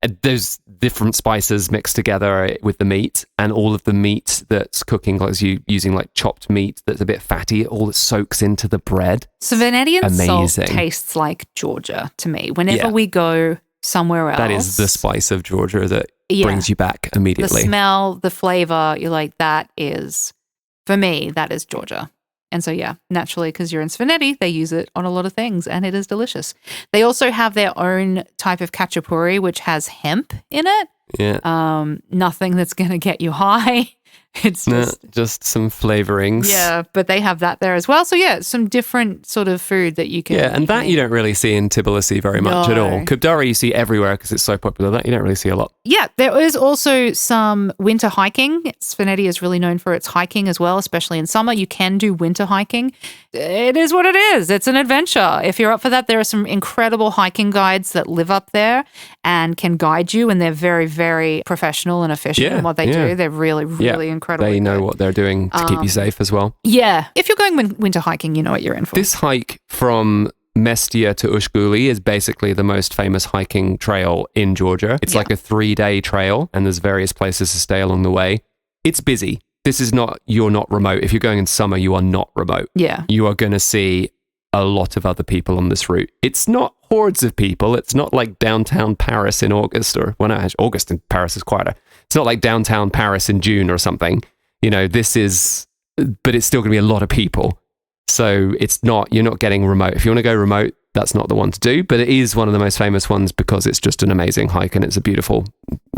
And there's different spices mixed together with the meat, and all of the meat that's cooking, like using like chopped meat that's a bit fatty, all that soaks into the bread. Svanetian salt tastes like Georgia to me. Whenever we go somewhere else, that is the spice of Georgia that brings you back immediately. The smell, the flavor, you're like, that is, for me, that is Georgia. And so, naturally, because you're in Svaneti, they use it on a lot of things, and it is delicious. They also have their own type of khachapuri, which has hemp in it. Yeah. Nothing that's going to get you high. It's just some flavorings. Yeah, but they have that there as well. So some different sort of food that you can. Yeah, and that you don't really see in Tbilisi very much at all. Gudauri you see everywhere because it's so popular. That you don't really see a lot. Yeah, there is also some winter hiking. Svaneti is really known for its hiking as well, especially in summer. You can do winter hiking. It is what it is. It's an adventure. If you're up for that, there are some incredible hiking guides that live up there and can guide you, and they're very, very professional and efficient in what they do. They're really, really incredible. They know what they're doing to keep you safe as well. Yeah. If you're going winter hiking, you know what you're in for. This hike from Mestia to Ushguli is basically the most famous hiking trail in Georgia. It's like a 3-day trail, and there's various places to stay along the way. It's busy. You're not remote. If you're going in summer, you are not remote. Yeah. You are going to see a lot of other people on this route. It's not hordes of people. It's not like downtown Paris in August, August in Paris is quieter. It's not like downtown Paris in June or something. But it's still going to be a lot of people. So you're not getting remote. If you want to go remote, that's not the one to do, but it is one of the most famous ones because it's just an amazing hike and it's a beautiful,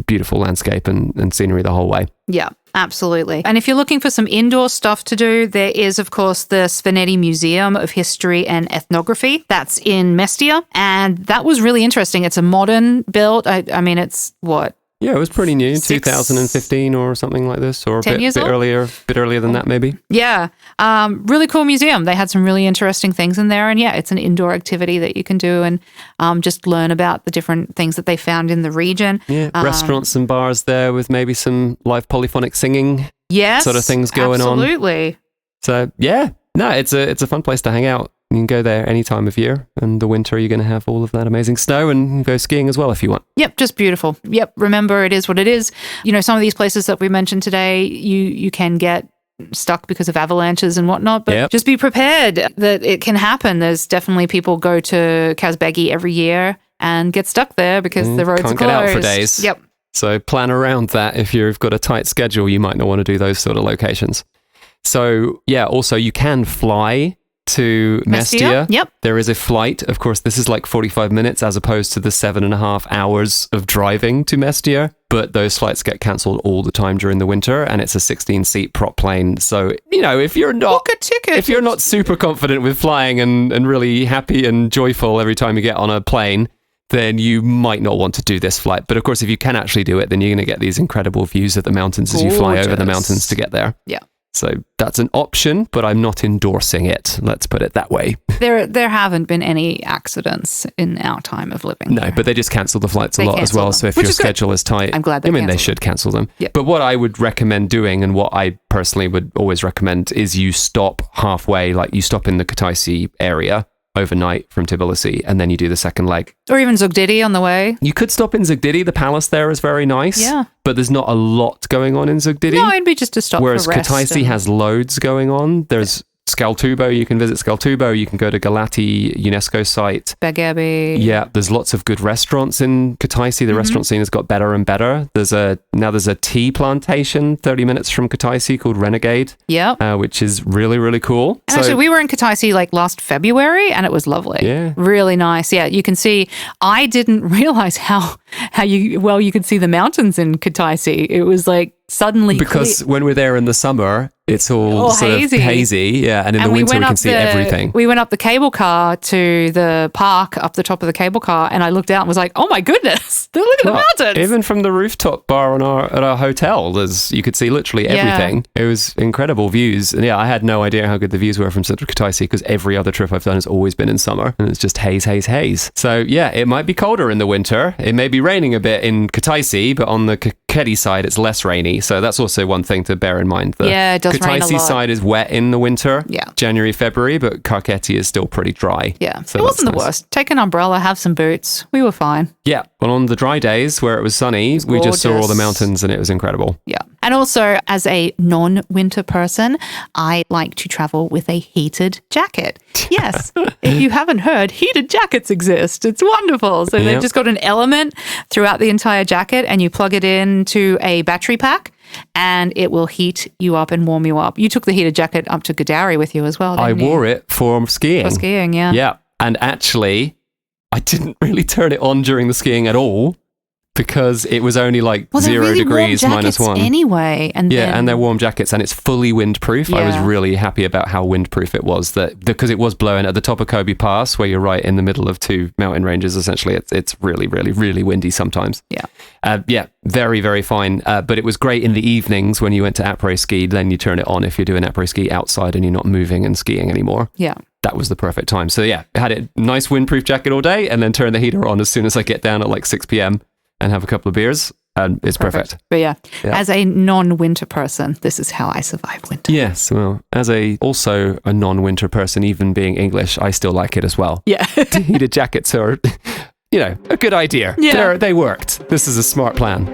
beautiful landscape and scenery the whole way. Yeah, absolutely. And if you're looking for some indoor stuff to do, there is, of course, the Svaneti Museum of History and Ethnography. That's in Mestia, and that was really interesting. It's a modern build. I mean, it's what? Yeah, it was pretty new, 2015 or something like this, or a bit earlier than that maybe. Yeah, really cool museum. They had some really interesting things in there, and it's an indoor activity that you can do and just learn about the different things that they found in the region. Yeah, restaurants and bars there with maybe some live polyphonic singing sort of things going on. Absolutely. So it's a fun place to hang out. You can go there any time of year, and the winter you're going to have all of that amazing snow and go skiing as well if you want. Yep, just beautiful. Yep, remember it is what it is. Some of these places that we mentioned today, you can get stuck because of avalanches and whatnot, but just be prepared that it can happen. There's definitely people go to Kazbegi every year and get stuck there because the roads are closed. Can't get out for days. Yep. So plan around that. If you've got a tight schedule, you might not want to do those sort of locations. So also you can fly to Mestia. Yep. There is a flight. Of course, this is like 45 minutes as opposed to the 7.5 hours of driving to Mestia. But those flights get cancelled all the time during the winter, and it's a 16-seat prop plane. So, if you're not book a ticket. If you're not super confident with flying and really happy and joyful every time you get on a plane, then you might not want to do this flight. But of course, if you can actually do it, then you're going to get these incredible views of the mountains as you fly over the mountains to get there. Yeah. So that's an option, but I'm not endorsing it. Let's put it that way. There haven't been any accidents in our time of living. No, but they just cancel the flights a lot as well. So if your schedule is tight, I'm glad they should cancel them. Yeah. But what I would recommend doing, and what I personally would always recommend, is you stop halfway, like you stop in the Kutaisi area overnight from Tbilisi, and then you do the second leg. Or even Zugdidi on the way. You could stop in Zugdidi. The palace there is very nice. Yeah. But there's not a lot going on in Zugdidi. No, it'd be just a stop Whereas for rest. Kutaisi has loads going on. There's Skaltubo, you can visit Skaltubo. You can go to Galati UNESCO site. Begebi. Yeah, there's lots of good restaurants in Kutaisi. The restaurant scene has got better and better. There's a tea plantation 30 minutes from Kutaisi called Renegade. Yep. Which is really, really cool. And actually, we were in Kutaisi like last February and it was lovely. Yeah. Really nice. Yeah, you can see, I didn't realize how you could see the mountains in Kutaisi. It was like suddenly because when we're there in the summer, it's all sort of hazy. Yeah, and in the winter we can see everything. We went up the cable car to the park up the top of the cable car and I looked out and was like, oh my goodness, look at the mountains. Even from the rooftop bar at our hotel, you could see literally everything. It was incredible views. And yeah, I had no idea how good the views were from Central Kutaisi because every other trip I've done has always been in summer and it's just haze, haze, haze. So yeah, it might be colder in the winter. It may be raining a bit in Kutaisi, but on the Kakheti side, it's less rainy. So that's also one thing to bear in mind. It does rain a lot. Kutaisi side is wet in the winter, January, February, but Kakheti is still pretty dry. Yeah, so it wasn't the worst. Take an umbrella, have some boots. We were fine. Yeah, well, on the dry days where it was sunny, we just saw all the mountains and it was incredible. Yeah. And also, as a non-winter person, I like to travel with a heated jacket. Yes. If you haven't heard, heated jackets exist. It's wonderful. So they've just got an element throughout the entire jacket and you plug it into a battery pack and it will heat you up and warm you up. You took the heated jacket up to Gudauri with you as well, didn't you? I wore it for skiing. For skiing, yeah. Yeah. And actually, I didn't really turn it on during the skiing at all because it was only like 0 degrees, -1. Anyway. And they're warm jackets and it's fully windproof. Yeah. I was really happy about how windproof it was because it was blowing at the top of Kobe Pass where you're right in the middle of two mountain ranges. Essentially, it's really, really, really windy sometimes. Yeah. Very, very fine. But it was great in the evenings when you went to après ski. Then you turn it on if you're doing après ski outside and you're not moving and skiing anymore. Yeah. That was the perfect time. So yeah, I had a nice windproof jacket all day and then turn the heater on as soon as I get down at like 6 p.m. and have a couple of beers and it's perfect. But yeah, as a non-winter person, this is how I survive winter. Yes, well, as also a non-winter person, even being English, I still like it as well. Yeah. Heated jackets are, a good idea. Yeah. They worked. This is a smart plan.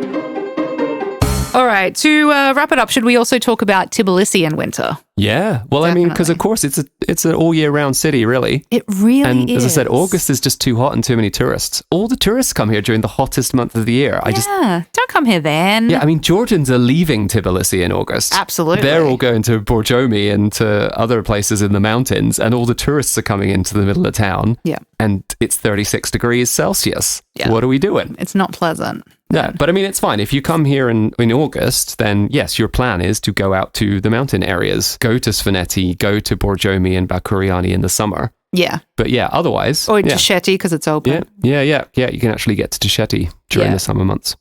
All right, to wrap it up, should we also talk about Tbilisi in winter? Yeah, well, Definitely. I mean, because of course it's an all year round city, really. It really is. And as I said, August is just too hot and too many tourists. All the tourists come here during the hottest month of the year. Don't come here then. Yeah, I mean, Georgians are leaving Tbilisi in August. Absolutely. They're all going to Borjomi and to other places in the mountains, and all the tourists are coming into the middle of town. Yeah. And it's 36 degrees Celsius. Yeah. What are we doing? It's not pleasant. No, but I mean, it's fine. If you come here in August, then yes, your plan is to go out to the mountain areas, go to Svaneti, go to Borjomi and Bakuriani in the summer. Yeah. But yeah, otherwise. Or Tasheti because it's open. Yeah. You can actually get to Tasheti during the summer months.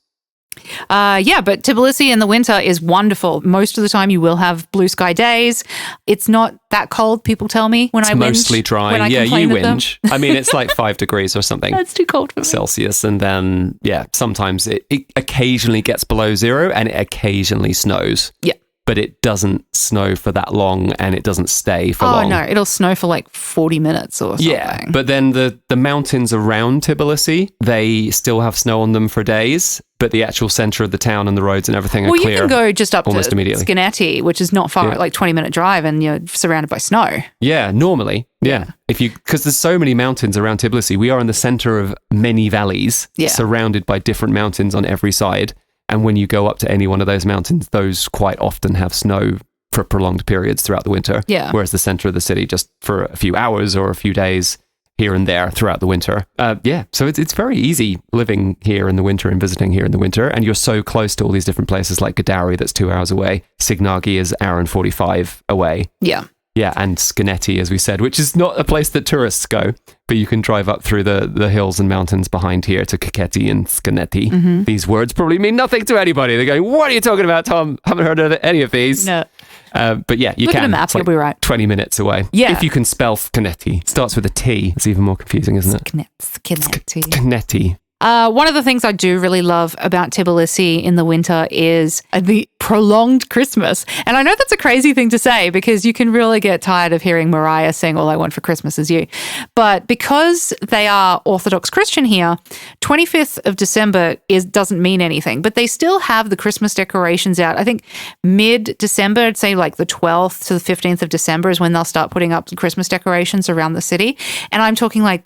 But Tbilisi in the winter is wonderful. Most of the time you will have blue sky days. It's not that cold, people tell me when I whinge. It's mostly dry. Yeah, you whinge. I mean, it's like 5 degrees or something. That's too cold for me. Celsius. And then, sometimes it occasionally gets below 0 and it occasionally snows. Yeah. But it doesn't snow for that long and it doesn't stay for long. Oh, no. It'll snow for like 40 minutes or something. Yeah, but then the mountains around Tbilisi, they still have snow on them for days, but the actual centre of the town and the roads and everything are clear. Well, you can go just up almost to immediately. Skineti, which is not far, like 20-minute drive, and you're surrounded by snow. Yeah, normally. Yeah. Because there's so many mountains around Tbilisi, we are in the centre of many valleys, surrounded by different mountains on every side. And when you go up to any one of those mountains, those quite often have snow for prolonged periods throughout the winter. Yeah. Whereas the center of the city, just for a few hours or a few days here and there throughout the winter. So it's very easy living here in the winter and visiting here in the winter. And you're so close to all these different places like Gudauri, that's 2 hours away. Signagi is 1 hour and 45 away. Yeah. Yeah, and Skineti, as we said, which is not a place that tourists go, but you can drive up through the hills and mountains behind here to Kakheti and Skineti. Mm-hmm. These words probably mean nothing to anybody. They're going, what are you talking about, Tom? Haven't heard of any of these. No. But yeah, you Look can. At the map, it's like you'll be right. 20 minutes away. Yeah. If you can spell Skineti. It starts with a T. It's even more confusing, isn't it? Skineti. Skineti. One of the things I do really love about Tbilisi in the winter is the prolonged Christmas. And I know that's a crazy thing to say because you can really get tired of hearing Mariah sing All I Want for Christmas Is You. But because they are Orthodox Christian here, 25th of December doesn't mean anything, but they still have the Christmas decorations out. I think mid-December, I'd say like the 12th to the 15th of December is when they'll start putting up the Christmas decorations around the city. And I'm talking like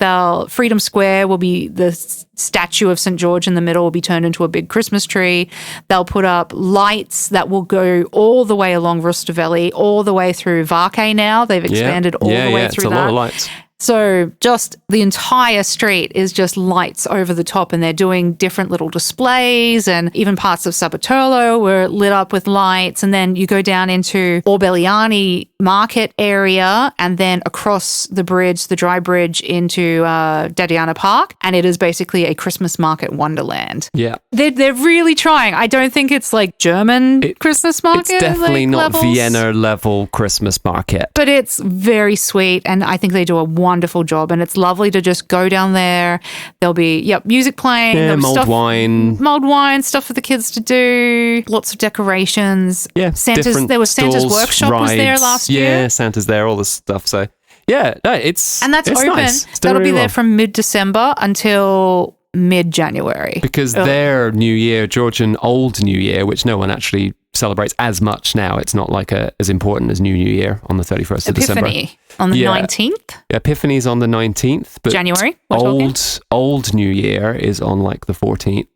Freedom Square will be the statue of St. George in the middle will be turned into a big Christmas tree. They'll put up lights that will go all the way along Rustaveli, all the way through Varkay now. They've expanded all the way through it's a lot of lights. So just the entire street is just lights over the top, and they're doing different little displays, and even parts of Sabaterlo were lit up with lights. And then you go down into Orbeliani market area and then across the bridge, the dry bridge into Dadiana Park. And it is basically a Christmas market wonderland. Yeah. They're really trying. I don't think it's like German Christmas market. It's definitely not levels. Vienna level Christmas market. But it's very sweet, and I think they do a wonderful job, and it's lovely to just go down there. There'll be music playing, mulled wine, stuff for the kids to do, lots of decorations. Santa's stalls, workshop rides. Was there last year. Yeah, Santa's there, all this stuff. So it's and that's it's open. Nice. That'll really be there from mid-December until mid-January. Because their New Year, Georgian Old New Year, which no one actually celebrates as much now. It's not like as important as New Year on the 31st of December. Epiphany on the 19th? Epiphany's on the 19th. But January? Old New Year is on like the 14th.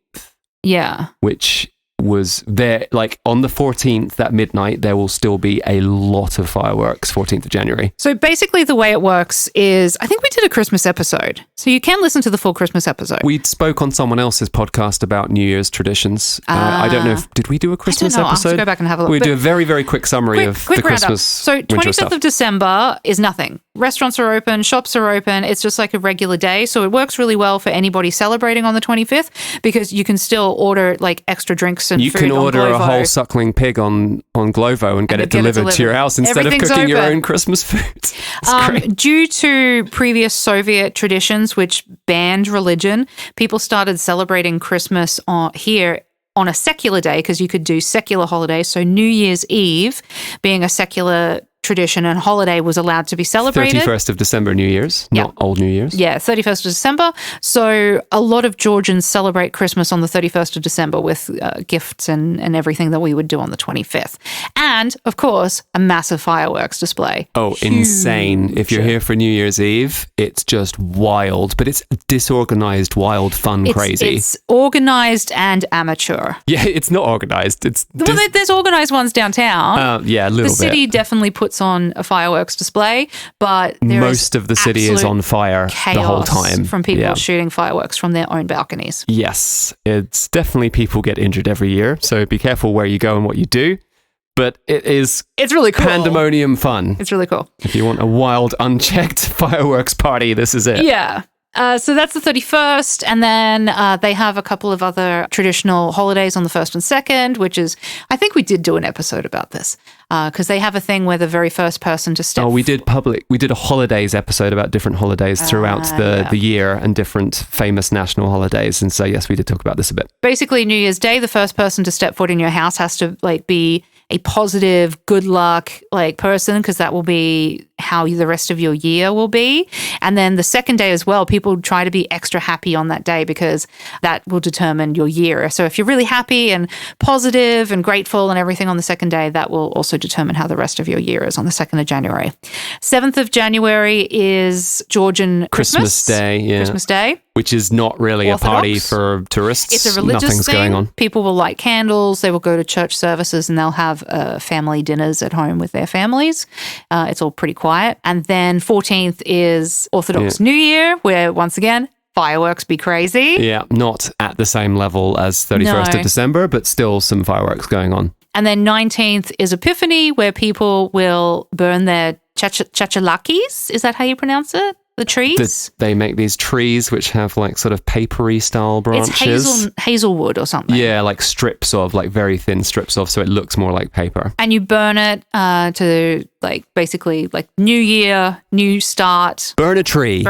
Yeah. Which was there, like on the 14th at midnight, there will still be a lot of fireworks, 14th of January. So basically the way it works is, I think we did a Christmas episode. So you can listen to the full Christmas episode. We spoke on someone else's podcast about New Year's traditions. I don't know did we do a Christmas episode? I'll have to episode? go back and have a look. We do a very, very quick summary of the Christmas. So 25th of December is nothing. Restaurants are open, shops are open. It's just like a regular day. So it works really well for anybody celebrating on the 25th because you can still order like extra drinks and you food can order on Glovo. a whole suckling pig on Glovo and get it delivered to your house instead of cooking your own Christmas food. It's great. Due to previous Soviet traditions which banned religion, people started celebrating Christmas here on a secular day because you could do secular holidays. So New Year's Eve being a secular tradition and holiday was allowed to be celebrated. 31st of December, New Year's, not Old New Year's. Yeah, 31st of December. So a lot of Georgians celebrate Christmas on the 31st of December with gifts and everything that we would do on the 25th. And, of course, a massive fireworks display. Oh, huge. Insane. If you're here for New Year's Eve, it's just wild, but it's disorganized, wild, fun, crazy. It's organized and amateur. Yeah, it's not organized. There's organized ones downtown. Yeah, a little bit. The city definitely puts on a fireworks display, but most of the city is on fire the whole time from people shooting fireworks from their own balconies. Yes, it's definitely people get injured every year, so be careful where you go and what you do. But it's really cool. Pandemonium fun. It's really cool. If you want a wild, unchecked fireworks party, this is it. Yeah. So that's the 31st, and then they have a couple of other traditional holidays on the 1st and 2nd, which is, I think we did do an episode about this, because they have a thing where the very first person to step... we did a holidays episode about different holidays throughout the year and different famous national holidays, and so yes, we did talk about this a bit. Basically, New Year's Day, the first person to step foot in your house has to be a positive, good luck person, because that will be how the rest of your year will be. And then the second day as well, people try to be extra happy on that day because that will determine your year. So if you're really happy and positive and grateful and everything on the second day, that will also determine how the rest of your year is on the 2nd of January. 7th of January is Georgian Christmas Day, yeah. Christmas Day. Which is not really Orthodox. A party for tourists. It's a religious Nothing's thing. going on. People will light candles. They will go to church services and they'll have family dinners at home with their families. It's all pretty quiet. And then 14th is Orthodox New Year, where once again, fireworks be crazy. Yeah, not at the same level as 31st of December, but still some fireworks going on. And then 19th is Epiphany, where people will burn their chachalakis. Is that how you pronounce it? The trees? They make these trees which have sort of papery style branches. It's hazelwood or something. Yeah, very thin strips of, so it looks more like paper. And you burn it to like basically like New Year, new start. Burn a tree.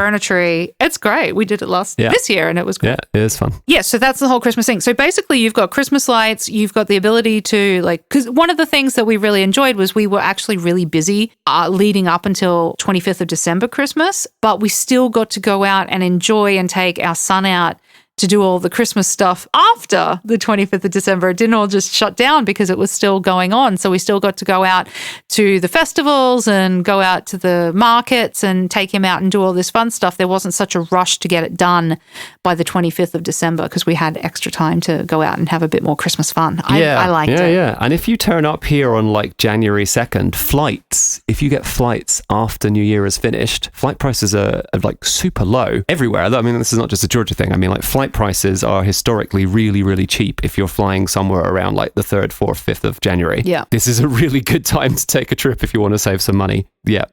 It's great. We did it this year and it was great. Yeah, it is fun. Yeah, so that's the whole Christmas thing. So basically you've got Christmas lights, you've got the ability to because one of the things that we really enjoyed was we were actually really busy leading up until 25th of December Christmas, but we still got to go out and enjoy and take our son out to do all the Christmas stuff after the 25th of December. It didn't all just shut down because it was still going on. So we still got to go out to the festivals and go out to the markets and take him out and do all this fun stuff. There wasn't such a rush to get it done by the 25th of December because we had extra time to go out and have a bit more Christmas fun. I liked it. Yeah. And if you turn up here on like January 2nd, flights, if you get flights after New Year is finished, flight prices are like super low everywhere. I mean, this is not just a Georgia thing. I mean, like flight prices are historically really, really cheap if you're flying somewhere around like the 3rd, 4th, 5th of January. Yeah. This is a really good time to take a trip if you want to save some money. Yeah,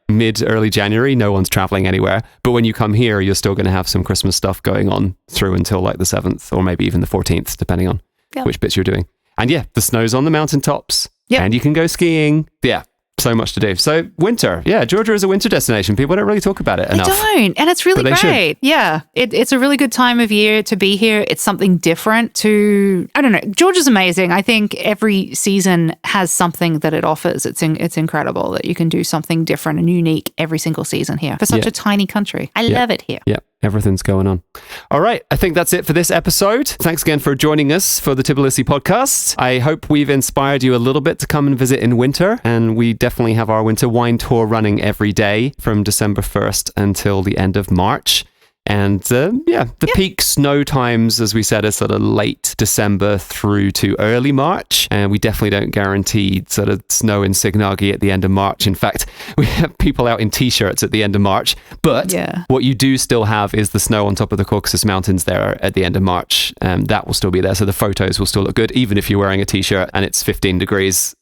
early January, no one's traveling anywhere. But when you come here, you're still going to have some Christmas stuff going on through until like the 7th or maybe even the 14th, depending on which bits you're doing. And yeah, the snow's on the mountaintops and you can go skiing. Yeah. So much to do. So winter. Yeah, Georgia is a winter destination. People don't really talk about it enough. They don't. And it's really great. Yeah. It's a really good time of year to be here. It's something different to, I don't know. Georgia's amazing. I think every season has something that it offers. It's incredible that you can do something different and unique every single season here for such a tiny country. I love it here. Yeah. Everything's going on. All right. I think that's it for this episode. Thanks again for joining us for the Tbilisi podcast. I hope we've inspired you a little bit to come and visit in winter. And we definitely have our winter wine tour running every day from December 1st until the end of March. And the peak snow times, as we said, are sort of late December through to early March. And we definitely don't guarantee sort of snow in Signagi at the end of March. In fact, we have people out in t-shirts at the end of March. But what you do still have is the snow on top of the Caucasus Mountains there at the end of March. That will still be there. So the photos will still look good, even if you're wearing a t-shirt and it's 15 degrees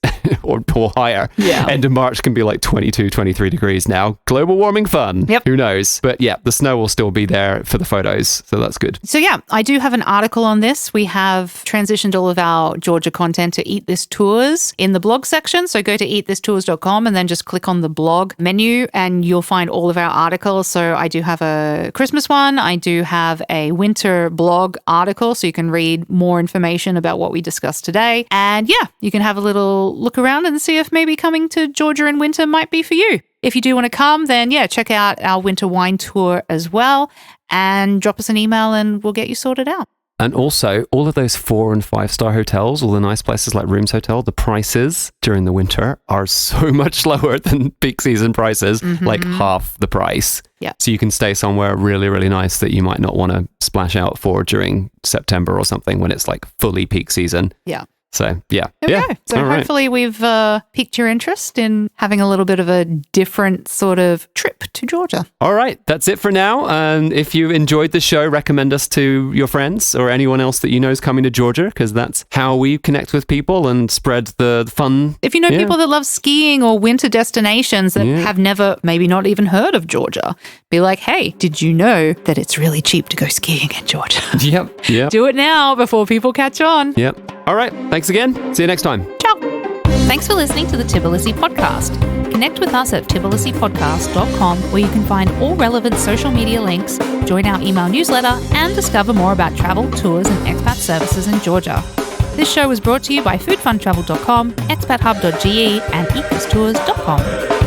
or higher. Yeah. End of March can be like 22, 23 degrees now. Global warming fun. Yep. Who knows? But yeah, the snow will still be there for the photos, so that's good. So yeah, I do have an article on this. We have transitioned all of our Georgia content to Eat This Tours in the blog section. So go to eatthistours.com and then just click on the blog menu and you'll find all of our articles. So I do have a Christmas one. I do have a winter blog article so you can read more information about what we discussed today. And yeah, you can have a little look around and see if maybe coming to Georgia in winter might be for you. If you do want to come, then yeah, check out our winter wine tour as well and drop us an email and we'll get you sorted out. And also, all of those 4- and 5-star hotels, all the nice places like Rooms Hotel, the prices during the winter are so much lower than peak season prices, like half the price. Yeah. So you can stay somewhere really, really nice that you might not want to splash out for during September or something when it's like fully peak season. Yeah. So, yeah. Okay. Yeah. So hopefully we've piqued your interest in having a little bit of a different sort of trip to Georgia. All right. That's it for now. If you enjoyed the show, recommend us to your friends or anyone else that you know is coming to Georgia, because that's how we connect with people and spread the fun. If you know people that love skiing or winter destinations that have never, maybe not even heard of Georgia, be like, hey, did you know that it's really cheap to go skiing in Georgia? Yep. Do it now before people catch on. Yep. All right. Thanks again. See you next time. Ciao. Thanks for listening to the Tbilisi podcast. Connect with us at tbilisipodcast.com where you can find all relevant social media links, join our email newsletter, and discover more about travel, tours, and expat services in Georgia. This show was brought to you by foodfuntravel.com, expathub.ge, and eathistours.com.